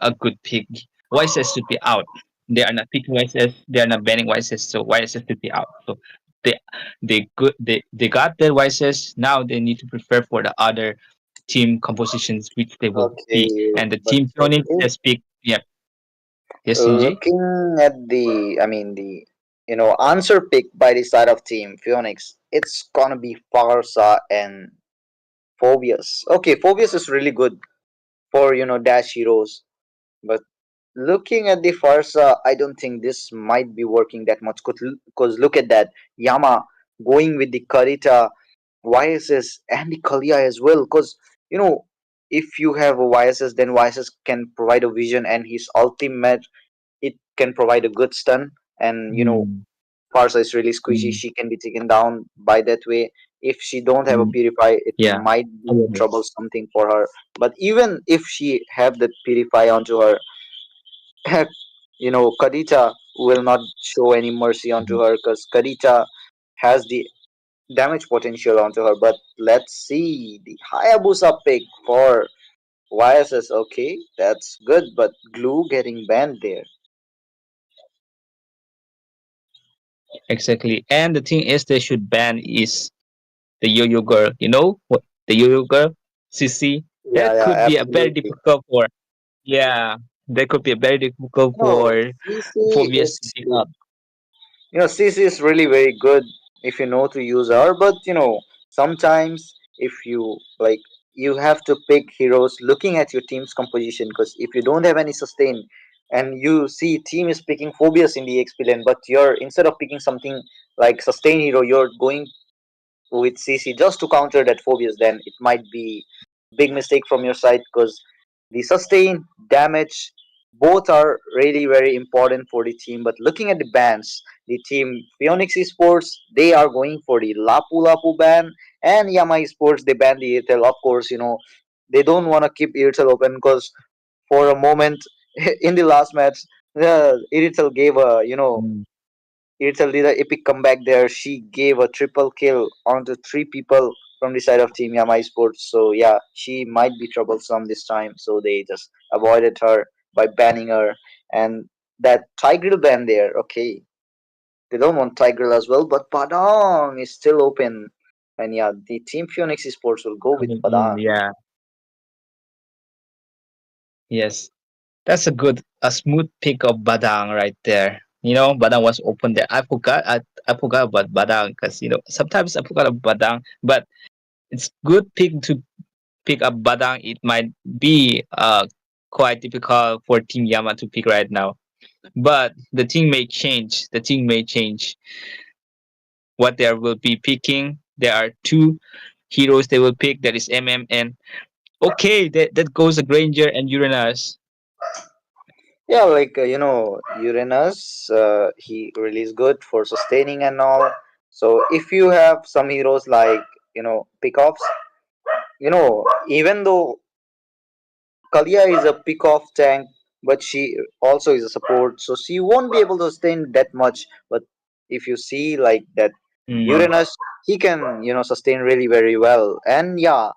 a good pick. YSS should be out. They are not picking YSS. They are not banning YSS. So YSS should be out. So they they got their YSS. Now they need to prepare for the other team compositions which they will pick. Okay, And the but team Phoenix okay. has picked. Yeah. Yes, Shinji. Looking at the answer pick by the side of Team Phoenix, it's gonna be Farsa and Phobius. Okay, Phobius is really good for dash heroes, but looking at the Farsa, I don't think this might be working that much. Because look at that Yama going with the Karita, YSS, and the Kalia as well. Because you know, if you have a YSS, then YSS can provide a vision, and his ultimate it can provide a good stun. And Hmm. Farsa is really squishy. Hmm. She can be taken down by that way. If she don't have a Hmm. purify, it Yeah. might I be will do. troublesome thing for her. But even if she have the purify onto her, Kadita will not show any mercy onto Mhm. her because Kadita has the damage potential onto her. But let's see the Hayabusa pick for YSS. Okay, that's good, but Glue getting banned there. Exactly. And the thing is, they should ban is the yo-yo girl. You know what? The yo-yo girl, CC. Yeah, That yeah, could be a very absolutely. difficult for. Yeah, that could be a very difficult No, for CC phobias to is pick up. CC is really very good if you know to use her, but sometimes if you like, you have to pick heroes looking at your team's composition, because if you don't have any sustain and you see team is picking Phobius in the XP lane, but you're, instead of picking something like sustain hero, you're going with CC just to counter that Phobius, then it might be big mistake from your side, because the sustain damage both are really very important for the team. But looking at the bans, the team Phoenix Esports, they are going for the Lapu Lapu ban, and Yama Esports, they ban the Airtel. Of course, they don't want to keep Airtel open, because for a moment in the last match, Airtel gave a, Mm. Irtel did an epic comeback there. She gave a triple kill onto three people from the side of Team Yama Sports. So yeah, she might be troublesome this time. So they just avoided her by banning her. And that Tigreal ban there, okay. They don't want Tigreal as well, but Padang is still open. And yeah, the Team Phoenix Sports will go with Coming in, Padang. yeah, yes. That's a smooth pick of Badang right there. Badang was open there. I forgot about Badang because sometimes I forgot about Badang, but it's good pick to pick up Badang. It might be quite difficult for Team Yama to pick right now, but the team may change. The team may change what they will be picking. There are two heroes they will pick. That is MM and okay. That goes a Granger and Uranus. Yeah, like, Uranus, he really is good for sustaining and all. So if you have some heroes like, pickoffs, even though Kalia is a pick-off tank, but she also is a support, so she won't be able to sustain that much. But if you see like that Mm, Uranus, he can, sustain really very well. And yeah,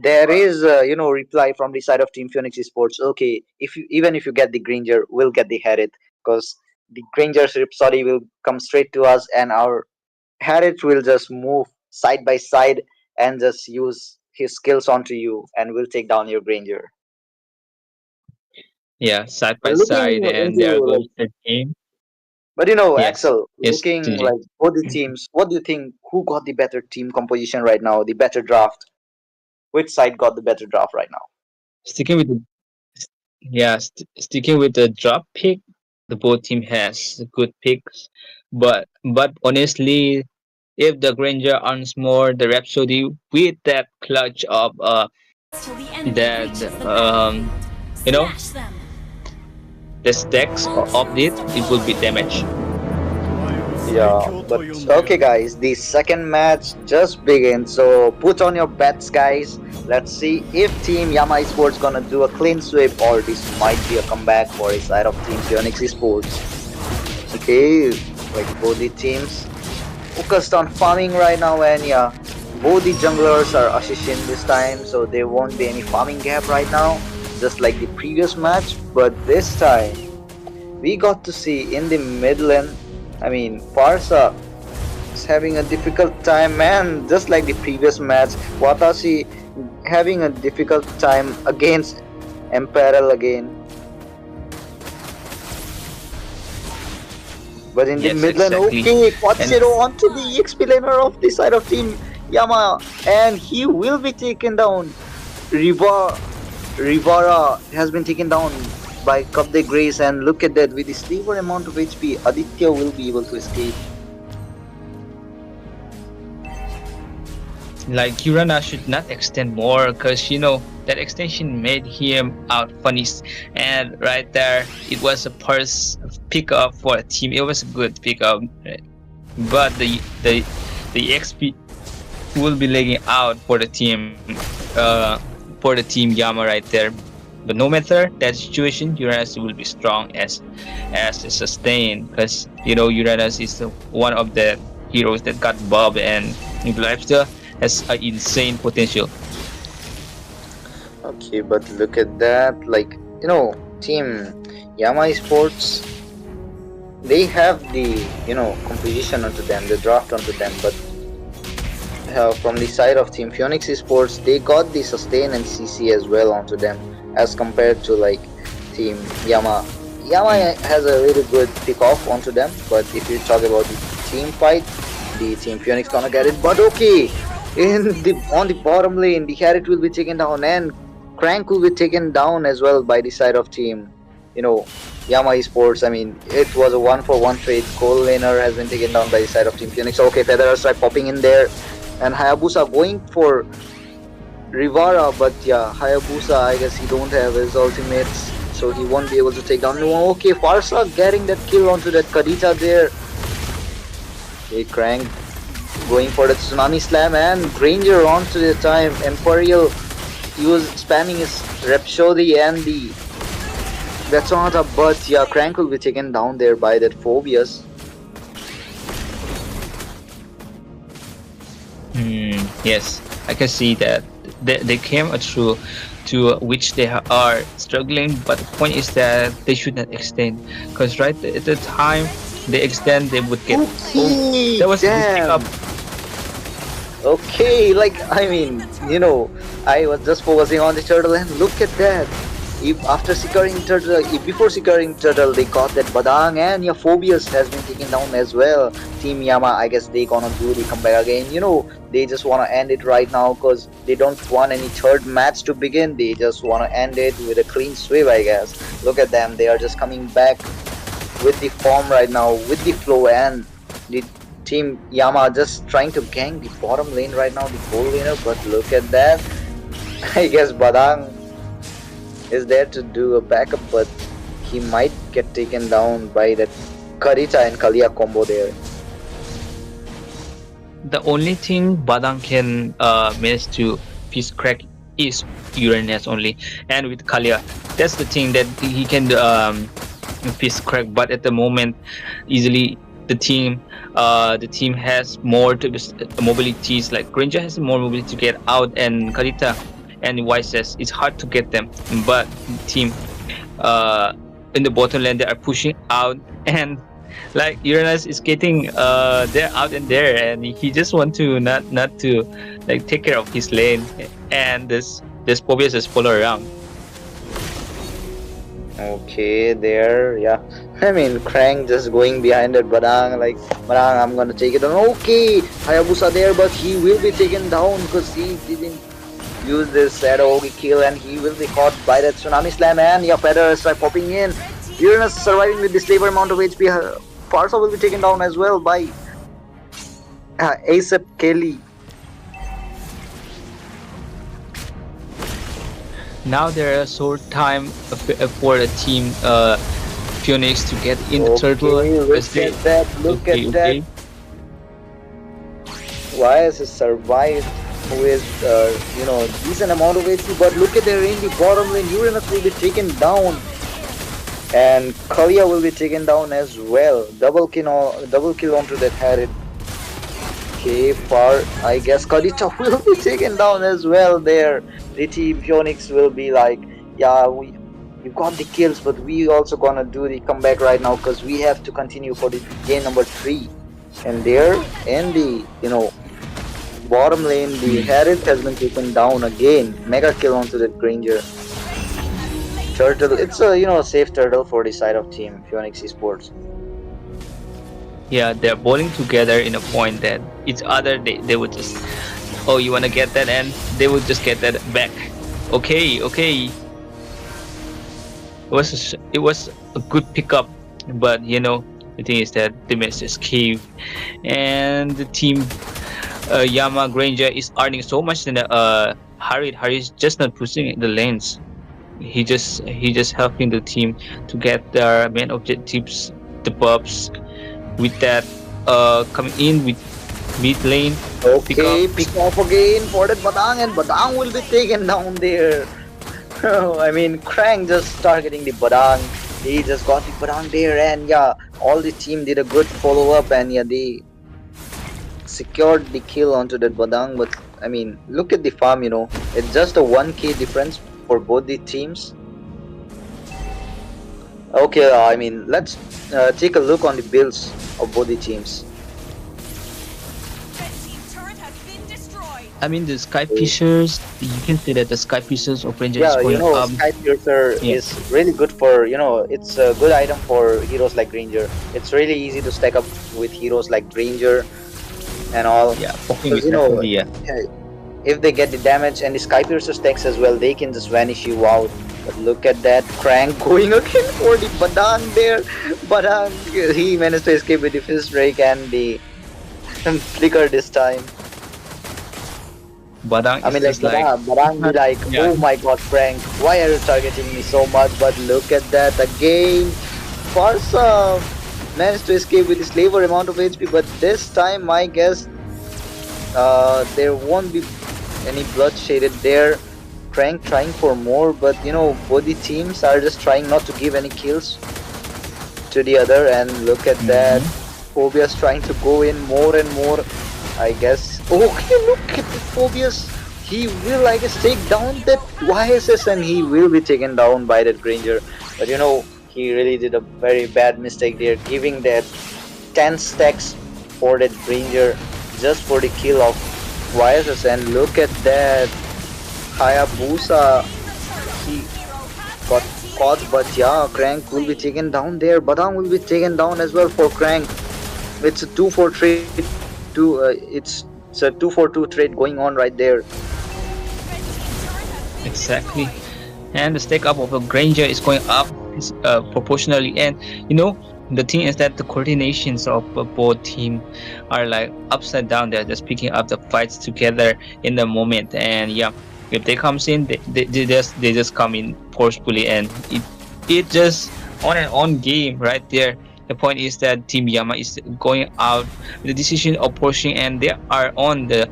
there is reply from the side of Team Phoenix Esports. Okay, if you, even if you get the Granger, we'll get the Harriet, because the Granger's Rhapsody will come straight to us, and our Harriet will just move side by side and just use his skills onto you, and will take down your Granger. yeah, side by Looking side, and there into goes like, the team. but Yes, Axel, yes, looking GG. like both the teams, what do you think? Who got the better team composition right now? The better draft? Which side got the better draft right now? Sticking with the sticking with the drop pick, the both team has good picks, but honestly, if the Granger earns more, the Rhapsody with that clutch of Till the enemy that reaches the battlefield. you know Smash them. the stacks of it will be damage. Yeah, but okay, guys, the second match just began. So put on your bets, guys. Let's see if Team Yama Esports gonna do a clean sweep, or this might be a comeback for a side of Team Phoenix Esports. Okay, like both the teams focused on farming right now, and yeah, both the junglers are Ashishin this time, so there won't be any farming gap right now, just like the previous match. But this time, we got to see in the mid lane, I mean, Farsa is having a difficult time, man, just like the previous match. Watashi having a difficult time against Emperor again. But in the Yes, mid lane, exactly. okay, And Quatsiro onto the EXP laner of the side of Team Yama, and he will be taken down. Rivara has been taken down by Cup de Grace, and look at that, with the sliver amount of HP, Aditya will be able to escape. like Urana should not extend more because that extension made him out funny. And right there, it was a purse pickup for a team. It was a good pickup, but the XP will be lagging out for the team Yama right there. But no matter that situation, Uranus will be strong as a sustain because Uranus is one of the heroes that got Bob and Lifestyle has an insane potential. Okay, but look at that, like, Team Yama Sports, they have the, composition onto them, the draft onto them, but from the side of Team Phoenix Esports, they got the sustain and CC as well onto them, as compared to like Team Yama. Yama has a really good pick off onto them, but if you talk about the team fight, the Team Phoenix gonna get it. But okay, In the on the bottom lane, the Harriet will be taken down and Crank will be taken down as well by the side of team. You know, Yama Esports. I mean, it was a 1-for-1 trade. Cole Laner has been taken down by the side of Team Phoenix. Okay, Feather strike popping in there, and Hayabusa going for Rivara, but yeah, Hayabusa, I guess he don't have his ultimates, so he won't be able to take down. No, okay, Farsa getting that kill onto that Kadita there. Okay, Crank going for the Tsunami Slam and Granger onto the time. Imperial, he was spamming his Rhapsody and the that's not a but yeah, Crank will be taken down there by that Phobius. Yes, I can see that they came through to which they are struggling, but the point is that they should not extend because right at the time they extend, they would get. Oh, Okay, that was a good damn. pickup. Okay, like I mean, I was just focusing on the turtle and look at that. If after securing turtle, if before securing turtle, they got that Badang and your Phobius has been taken down as well. Team Yama, I guess they gonna do the comeback again. They just wanna end it right now because they don't want any third match to begin. They just wanna end it with a clean sweep, I guess. Look at them, they are just coming back with the form right now, with the flow, and the team Yama just trying to gang the bottom lane right now, the gold laner. But look at that. I guess Badang is there to do a backup, but he might get taken down by that Karita and Kalia combo there. The only thing Badang can manage to piece crack is Uranus only, and with Kalia, that's the thing that he can piece crack. But at the moment, easily the team has more mobilities. Like Granger has more mobility to get out, and Karita and Wises, it's hard to get them. But the team in the bottom lane, they are pushing out, and like Uranus is getting there out and there, and he just want to not to like take care of his lane, and this Pobius just follow around. Okay, there, yeah. I mean, Krang just going behind that Badang, like, Badang, I'm gonna take it down. Okay, Hayabusa there, but he will be taken down because he didn't use this Shadow kill, and he will be caught by that Tsunami Slam, and yeah, Feather start popping in. Uranus surviving with this labor amount of HP. Farsa will be taken down as well by ASAP Kelly. Now there are short time for the team Phoenix to get in the turtle. Okay, look at that, look at that. YS has survived with decent amount of HP, but look at their in the bottom lane. Uranus will be taken down, and Kalia will be taken down as well. Double kill onto that Harriet. Okay, I guess Kadita will be taken down as well there. The team Phoenix will be like, yeah, you got the kills, but we also gonna do the comeback right now because we have to continue for the game number 3. And there in the bottom lane, the Harriet has been taken down again. Mega kill onto that Granger. Turtle, it's a safe turtle for the side of team Phoenix Esports. Yeah, they're bowling together in a point that each other they would just, oh, you wanna get that, and they would just get that back. Okay. It was a good pickup, but the thing is that the match just caved, and the team Yama Granger is earning so much than Harry's just not pushing the lanes. He just helping the team to get their main objectives, the buffs. With that coming in with mid lane. Okay, pick off again for that Badang, and Badang will be taken down there. I mean, Krang just targeting the Badang. He just got the Badang there, and yeah, all the team did a good follow up, and yeah, they secured the kill onto that Badang. But I mean, look at the farm, it's just a 1k difference for both the teams. Okay, I mean, let's take a look on the builds of both the teams. I mean, the Sky Fishers, you can see that the Sky Fishers of Ranger Yeah, is going up. Sky Piercer is really good for, it's a good item for heroes like Ranger. It's really easy to stack up with heroes like Ranger. and all. Yeah, poking Because with rhapsody. Yeah. if they get the damage and the Skypiercer stacks as well, they can just vanish you out. But look at that crank going again for the Badang there. Badang, he managed to escape with the fist break and the flicker this time. Badang I is mean, like just like, Badang be like, yeah, oh my god, Crank, why are you targeting me so much? But look at that again. Farsa managed to escape with the slaver amount of HP, but this time I guess there won't be any blood shaded there. Crank trying for more, but both the teams are just trying not to give any kills to the other. And look at that, hmm Phobia's trying to go in more and more. I guess. Okay, look at the Phobia's. He will, I guess, take down that YSS and he will be taken down by that Granger. But he really did a very bad mistake there, giving that 10 stacks for that Granger just for the kill of YSS. And look at that Hayabusa. He got caught, but yeah, Crank will be taken down there. Badang will be taken down as well for Crank. It's a 2-4 trade. It's a 2-4-2 trade going on right there. exactly. And the stack up of the Granger is going up proportionally. And the thing is that the coordinations of both team are like upside down. They're just picking up the fights together in the moment. And yeah, if they comes in, they just come in forcefully, and it just on and on game right there. The point is that Team Yama is going out with the decision of pushing, and they are on the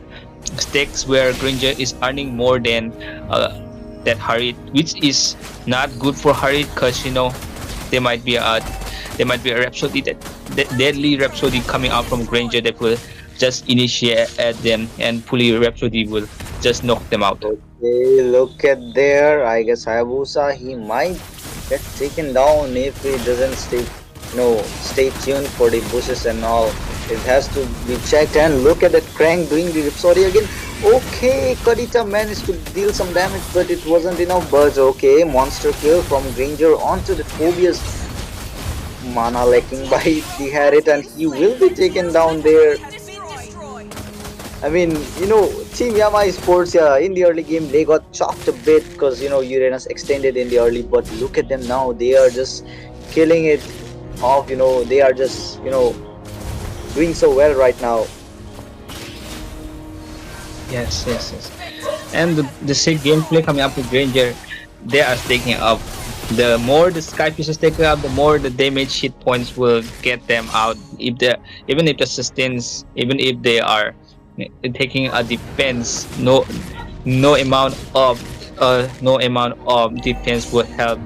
stakes where Granger is earning more than that Harit, which is not good for Harit, because there might be a there might be a Rhapsody that deadly Rhapsody coming out from Granger that will just initiate at them, and fully Rhapsody will just knock them out. Okay, look at there. I guess Hayabusa, he might get taken down if he doesn't stay tuned for the bushes and all. It has to be checked. And look at that Crank doing the Rhapsody again. Okay, Kadita managed to deal some damage, but it wasn't enough. But okay, monster kill from Granger onto the Phobia's mana lacking by the Harriet, and he will be taken down there. I mean, Team Yama Sports, yeah, in the early game they got chopped a bit because Uranus extended in the early, but look at them now. They are just killing it off. They are just doing so well right now. Yes, yes, yes. And the sick gameplay coming up with Granger, they are taking up. The more the Sky pieces take up, the more the damage hit points will get them out. Even if the sustains, even if they are taking a defense, no amount of defense will help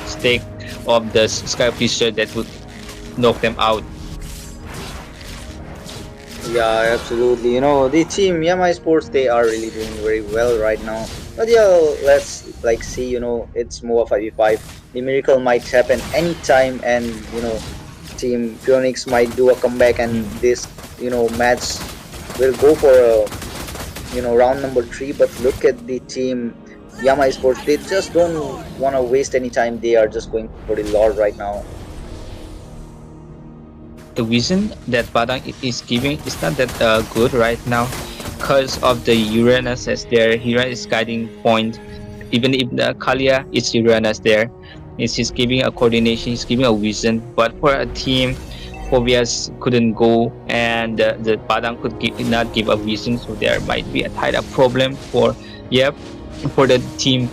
stake of the Sky Fisher that would knock them out. Yeah, absolutely. The team Yama Sports, they are really doing very well right now. But yeah, let's see. It's more 5v5. The miracle might happen anytime, and Team Phoenix might do a comeback, and Mm. this match will go for a round number 3. But look at the team Yama Sports. They just don't want to waste any time. They are just going for the Lord right now. The vision that Padang is giving is not that good right now, because of the Uranus as their Uranus guiding point. Even if the Kalia is Uranus there, it's just giving a coordination, it's giving a vision. But for a team, Phobias couldn't go, and the Padang not give a vision, so there might be a tied up problem for the team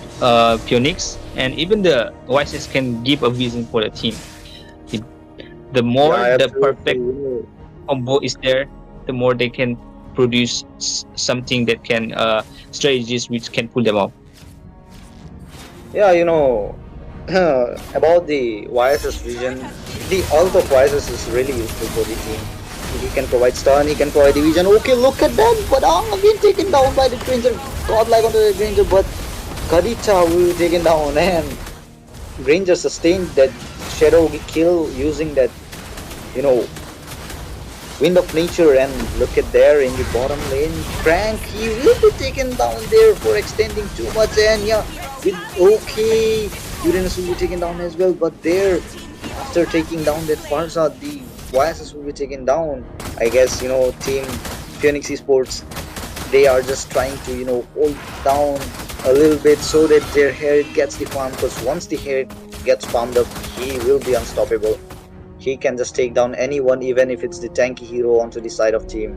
Phoenix, and even the Vices can give a vision for the team. The more Yeah, the absolutely. perfect combo is there, the more they can produce something that can strategies which can pull them off. Yeah, about the YSS vision, the ult of YSS is really useful for the team. He can provide stun, he can provide the vision. Okay, look at that, but again taken down by the Granger. Godlike onto the Granger, but Kadita will be taken down, and Granger sustained that shadow kill using that, you know, Wind of Nature. And look at there in the bottom lane, Crank, he will be taken down there for extending too much. And yeah, okay, Uranus will be taken down as well, but there, after taking down that Farsa, the YSS will be taken down. I guess, Team Phoenix Esports, they are just trying to hold down a little bit so that their hair gets the farm, because once the hair gets farmed up, he will be unstoppable. He can just take down anyone, even if it's the tanky hero onto the side of team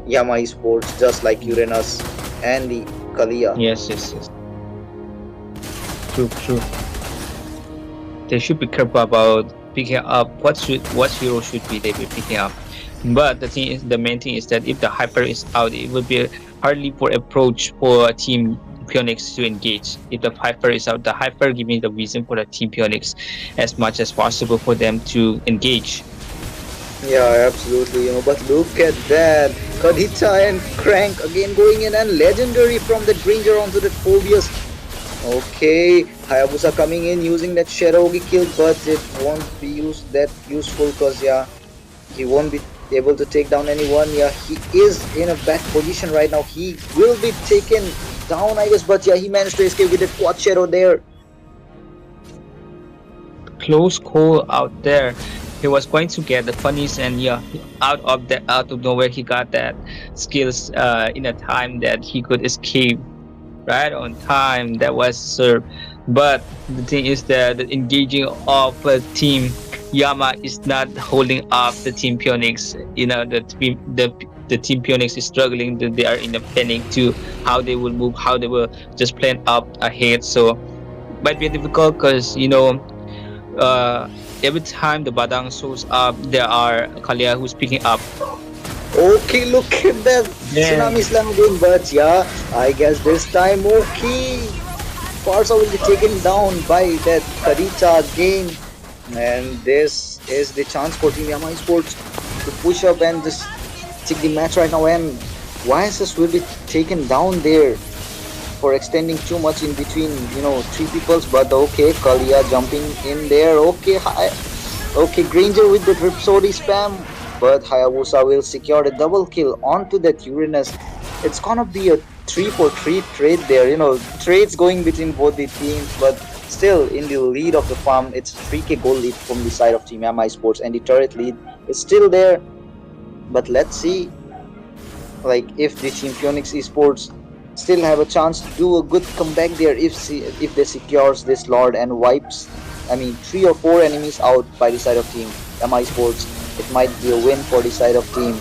Yama Esports, just like Uranus and the Kalia. Yes, yes, yes. True, true. They should be careful about picking up what hero should be they be picking up. But the main thing is that if the hyper is out, it would be hardly for approach for Team Phoenix to engage. If the hyper is out, the hyper giving the reason for the Team Phoenix as much as possible for them to engage. Yeah, absolutely. But look at that. Kadita and Crank again going in, and legendary from that Granger onto that Phobius. Okay, Hayabusa coming in using that Cherokee kill, but it won't be that useful, because yeah, he won't be able to take down anyone. Yeah, he is in a bad position right now. He will be taken down, I guess, but yeah, he managed to escape with that quad shadow there. Close call out there. He was going to get the punish, and yeah, out of nowhere he got that skills in a time that he could escape right on time. That was served. But the thing is that the engaging of team Yama is not holding up the team Phoenix. The team Phoenix is struggling. They are in a panic to how they will move, how they will just plan up ahead. So might be difficult because uh, every time the Badang shows up, there are Kalia who's picking up. Okay, look at that Yeah. Tsunami Slam again, but yeah, I guess this time, okay, Farsa will be taken down by that Kadita again, and this is the chance for Team Yama Esports to push up and just take the match right now, and YSS will be taken down there for extending too much in between, three peoples, but okay, Kalia jumping in there, okay, okay, Granger with the Rhapsody spam, but Hayabusa will secure a double kill onto that Uranus. It's gonna be a 3-for-3 trade there, trades going between both the teams, but still in the lead of the farm, it's 3k goal lead from the side of Team Yama Sports, and the turret lead is still there. But let's see, like, if the Team Phoenix Esports still have a chance to do a good comeback there, if they secures this Lord and wipes, I mean, 3 or 4 enemies out by the side of Team MI Sports, it might be a win for the side of Team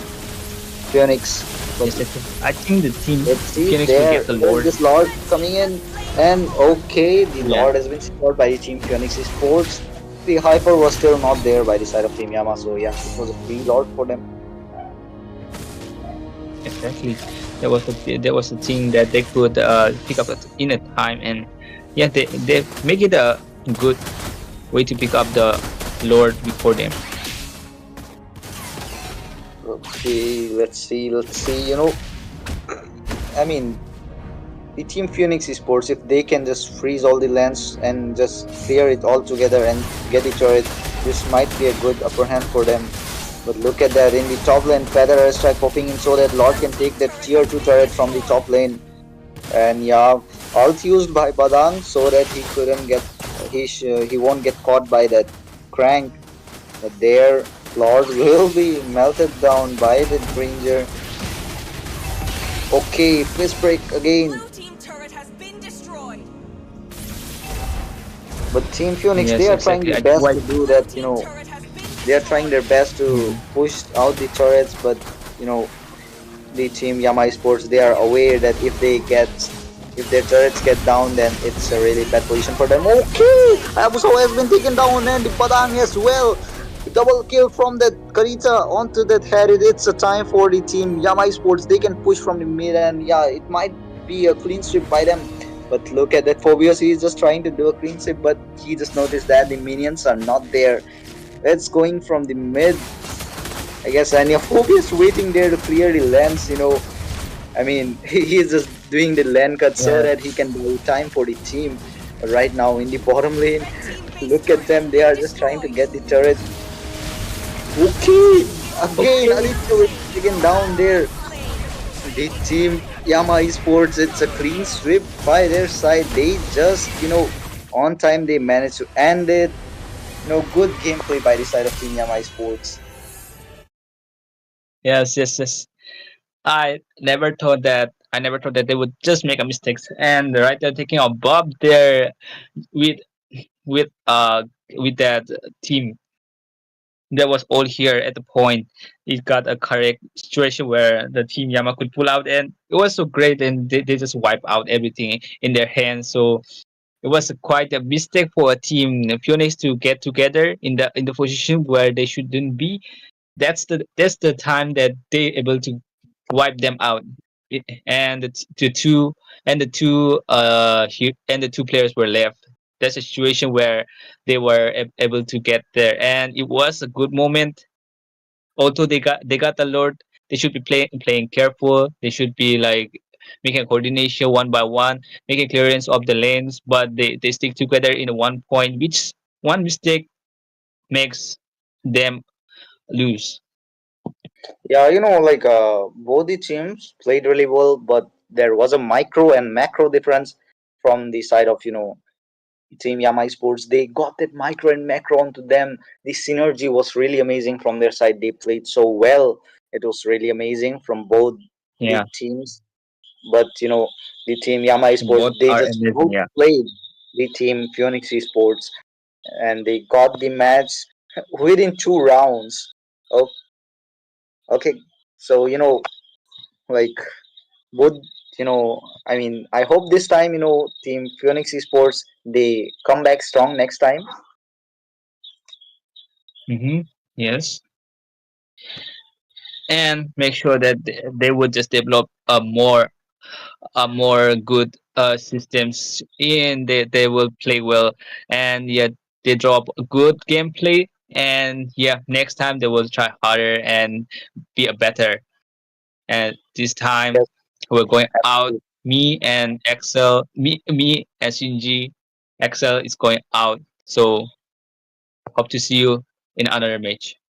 Phoenix. But Yes, I think the team let's see, Phoenix will get the there's Lord. this Lord coming in, and okay, the Yeah. Lord has been secured by the Team Phoenix Esports. The Hyper was still not there by the side of Team Yama, so yeah, it was a free Lord for them. Exactly. There was a thing that they could pick up in a time, and yeah, they make it a good way to pick up the Lord before them. Okay, let's see. I mean, the Team Phoenix Esports, if they can just freeze all the lands and just clear it all together and get the turret, this might be a good upper hand for them. But look at that, in the top lane, Feather Airstrike popping in so that Lord can take that tier 2 turret from the top lane. And yeah, ult used by Badang so that he couldn't get, he won't get caught by that Crank. But there, Lord will be melted down by the Granger. Okay, fist break again. Blue team turret has been destroyed. But Team Phoenix, Yes, they are exactly. trying I their best why to do that, Team turret has been they are trying their best to push out the turrets, but the Team Yama Sports, they are aware that if their turrets get down, then it's a really bad position for them. Okay, Abuso has been taken down, and the Padang as well. Double kill from that Karita onto that Harriet. It's a time for the Team Yama Sports. They can push from the mid, and yeah, it might be a clean sweep by them. But look at that Phobius, he's just trying to do a clean sweep, but he just noticed that the minions are not there. It's going from the mid, I guess, and Phobius waiting there to clear the lanes. I mean, he's just doing the lane cut so yeah. that he can do time for the team. But right now in the bottom lane, team base look at them, they are just trying to destroyed. get the turret. Okay, again, Okay. Alito is taken down there. The Team Yama Esports, it's a clean sweep by their side. They just, on time they managed to end it. Good gameplay by the side of Team Yama Esports. Yes, yes, yes. I never thought that they would just make a mistakes. And right, they're taking a bob there with with uh with that team that was all here at the point. It got a correct situation where the team Yama could pull out, and it was so great. And they just wipe out everything in their hands. So it was quite a mistake for a team Phoenix to get together in the position where they shouldn't be. That's the time that they able to wipe them out. And the two and the two players were left. That's a situation where they were able to get there, and it was a good moment. Although they got the Lord, they should be playing careful. They should be like making a coordination one by one, making clearance of the lanes, but they stick together in one point, which one mistake makes them lose. Yeah, both the teams played really well, but there was a micro and macro difference from the side of Team Yama Sports. They got that micro and macro onto them. The synergy was really amazing from their side. They played so well. It was really amazing from both the Yeah, teams. But the team Yama Sports, both they are just amazing. Yeah. outplayed the team Phoenix Esports, and they got the match within 2 rounds. Oh, okay. So like would I mean, I hope this time team Phoenix Esports, they come back strong next time. Mm-hmm. Yes, and make sure that they would just develop a more good systems in they will play well, and yeah, they drop a good gameplay, and yeah, next time they will try harder and be a better. And this time Yes, we're going out. absolutely. Me and Excel, me and Shinji. Excel is going out. So hope to see you in another match.